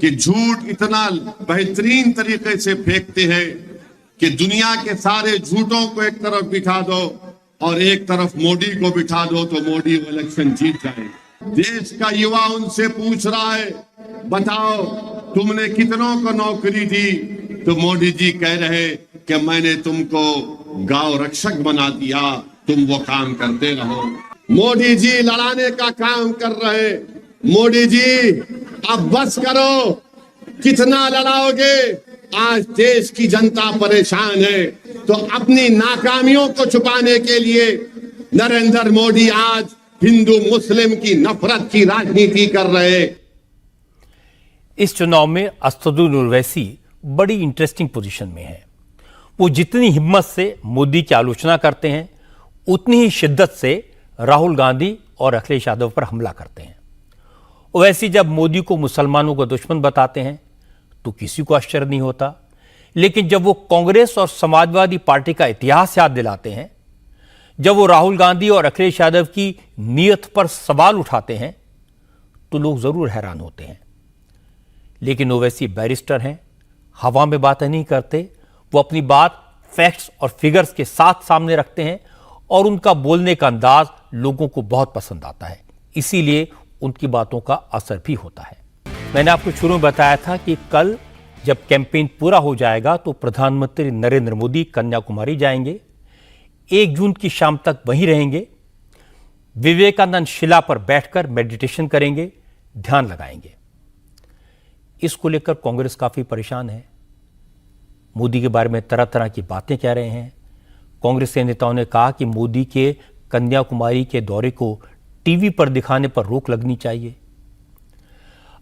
कि झूठ इतना बेहतरीन तरीके से फेंकते हैं कि दुनिया के सारे झूठों को एक तरफ बिठा दो और एक तरफ मोदी को बिठा दो तो मोदी इलेक्शन जीत जाए। देश का युवा उनसे पूछ रहा है, बताओ तुमने कितनों को नौकरी दी? तो मोदी जी कह रहे कि मैंने तुमको गांव रक्षक बना दिया, तुम वो काम करते रहो। मोदी जी लड़ाने का काम कर रहे। मोदी जी अब बस करो, कितना लड़ाओगे? आज देश की जनता परेशान है, तो अपनी नाकामियों को छुपाने के लिए नरेंद्र मोदी आज हिंदू मुस्लिम की नफरत की राजनीति कर रहे। इस चुनाव में असदुद्दीन ओवैसी बड़ी इंटरेस्टिंग पोजीशन में है। वो जितनी हिम्मत से मोदी की आलोचना करते हैं, उतनी ही शिद्दत से राहुल गांधी और अखिलेश यादव पर हमला करते हैं। ओवैसी जब मोदी को मुसलमानों का दुश्मन बताते हैं तो किसी को आश्चर्य नहीं होता, लेकिन जब वो कांग्रेस और समाजवादी पार्टी का इतिहास याद दिलाते हैं, जब वो राहुल गांधी और अखिलेश यादव की नीयत पर सवाल उठाते हैं, तो लोग जरूर हैरान होते हैं। लेकिन ओवैसी बैरिस्टर हैं, हवा में बातें नहीं करते। वो अपनी बात फैक्ट्स और फिगर्स के साथ सामने रखते हैं और उनका बोलने का अंदाज लोगों को बहुत पसंद आता है। इसीलिए उनकी बातों का असर भी होता है। मैंने आपको शुरू में बताया था कि कल जब कैंपेन पूरा हो जाएगा तो प्रधानमंत्री नरेंद्र मोदी कन्याकुमारी जाएंगे। 1 जून की शाम तक वहीं रहेंगे। विवेकानंद शिला पर बैठकर मेडिटेशन करेंगे, ध्यान लगाएंगे। इसको लेकर कांग्रेस काफी परेशान है। मोदी के बारे में तरह तरह की बातें कह रहे हैं। कांग्रेस के नेताओं ने कहा कि मोदी के कन्याकुमारी के दौरे को टीवी पर दिखाने पर रोक लगनी चाहिए।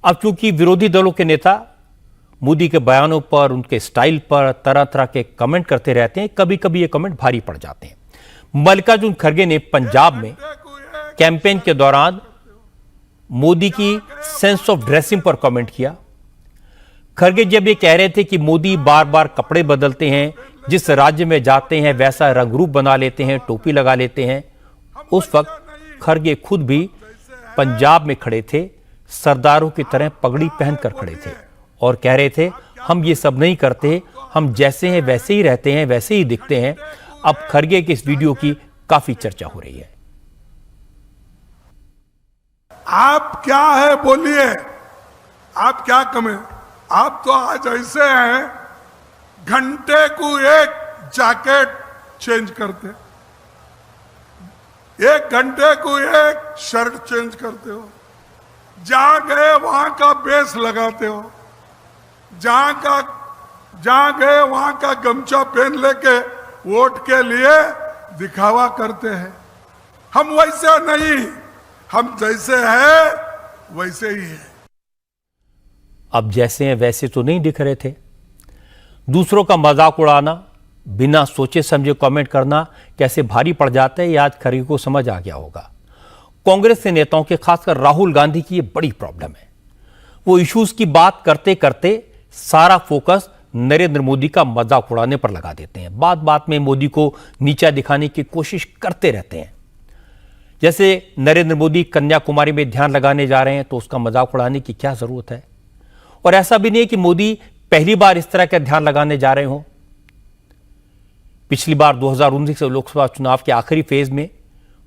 अब चूंकि विरोधी दलों के नेता मोदी के बयानों पर, उनके स्टाइल पर तरह तरह के कमेंट करते रहते हैं, कभी कभी ये कमेंट भारी पड़ जाते हैं। मल्लिकार्जुन खड़गे ने पंजाब में कैंपेन के दौरान मोदी की सेंस ऑफ ड्रेसिंग पर कमेंट किया। खड़गे जब ये कह रहे थे कि मोदी बार बार कपड़े बदलते हैं, जिस राज्य में जाते हैं वैसा रंग रूप बना लेते हैं, टोपी लगा लेते हैं, उस वक्त खड़गे खुद भी पंजाब में खड़े थे, सरदारों की तरह पगड़ी पहनकर खड़े थे और कह रहे थे हम ये सब नहीं करते, हम जैसे हैं वैसे ही रहते हैं, वैसे ही दिखते हैं। अब खड़गे की इस वीडियो की काफी चर्चा हो रही है। आप क्या है बोलिए, आप क्या कमें? आप तो आज ऐसे हैं घंटे को एक जैकेट चेंज करते, 1 घंटे को एक शर्ट चेंज करते हो, जहां गए वहां का बेस लगाते हो, जहां गए वहां का गमछा पहन लेके वोट के लिए दिखावा करते हैं। हम वैसे नहीं, हम जैसे हैं वैसे ही है। अब जैसे हैं वैसे तो नहीं दिख रहे थे। दूसरों का मजाक उड़ाना, बिना सोचे समझे कमेंट करना कैसे भारी पड़ जाता है, ये आज खरी को समझ आ गया होगा। कांग्रेस के नेताओं के, खासकर राहुल गांधी की, ये बड़ी प्रॉब्लम है। वो इश्यूज की बात करते करते सारा फोकस नरेंद्र मोदी का मजाक उड़ाने पर लगा देते हैं। बात बात में मोदी को नीचा दिखाने की कोशिश करते रहते हैं। जैसे नरेंद्र मोदी कन्याकुमारी में ध्यान लगाने जा रहे हैं तो उसका मजाक उड़ाने की क्या जरूरत है। और ऐसा भी नहीं है कि मोदी पहली बार इस तरह का ध्यान लगाने जा रहे हों। पिछली बार 2019 लोकसभा चुनाव के आखिरी फेज में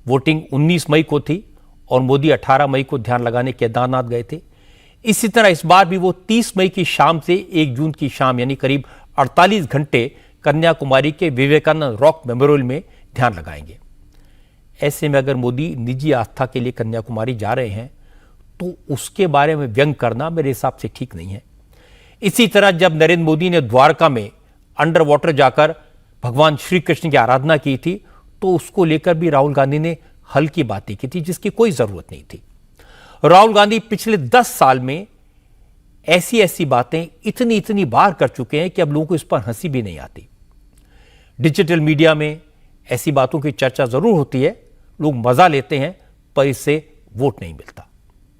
वोटिंग 19 मई को थी और मोदी 18 मई को ध्यान लगाने केदारनाथ गए थे। इसी तरह इस बार भी वो 30 मई की शाम से 1 जून की शाम, यानी करीब 48 घंटे कन्याकुमारी के विवेकानंद रॉक मेमोरियल में ध्यान लगाएंगे। ऐसे में अगर मोदी निजी आस्था के लिए कन्याकुमारी जा रहे हैं तो उसके बारे में व्यंग करना मेरे हिसाब से ठीक नहीं है। इसी तरह जब नरेंद्र मोदी ने द्वारका में अंडर वाटर जाकर भगवान श्री कृष्ण की आराधना की थी तो उसको लेकर भी राहुल गांधी ने हल्की बातें की थी, जिसकी कोई जरूरत नहीं थी। राहुल गांधी पिछले 10 साल में ऐसी ऐसी बातें इतनी बार कर चुके हैं कि अब लोगों को इस पर हंसी भी नहीं आती। डिजिटल मीडिया में ऐसी बातों की चर्चा जरूर होती है, लोग मजा लेते हैं, पर इससे वोट नहीं मिलता।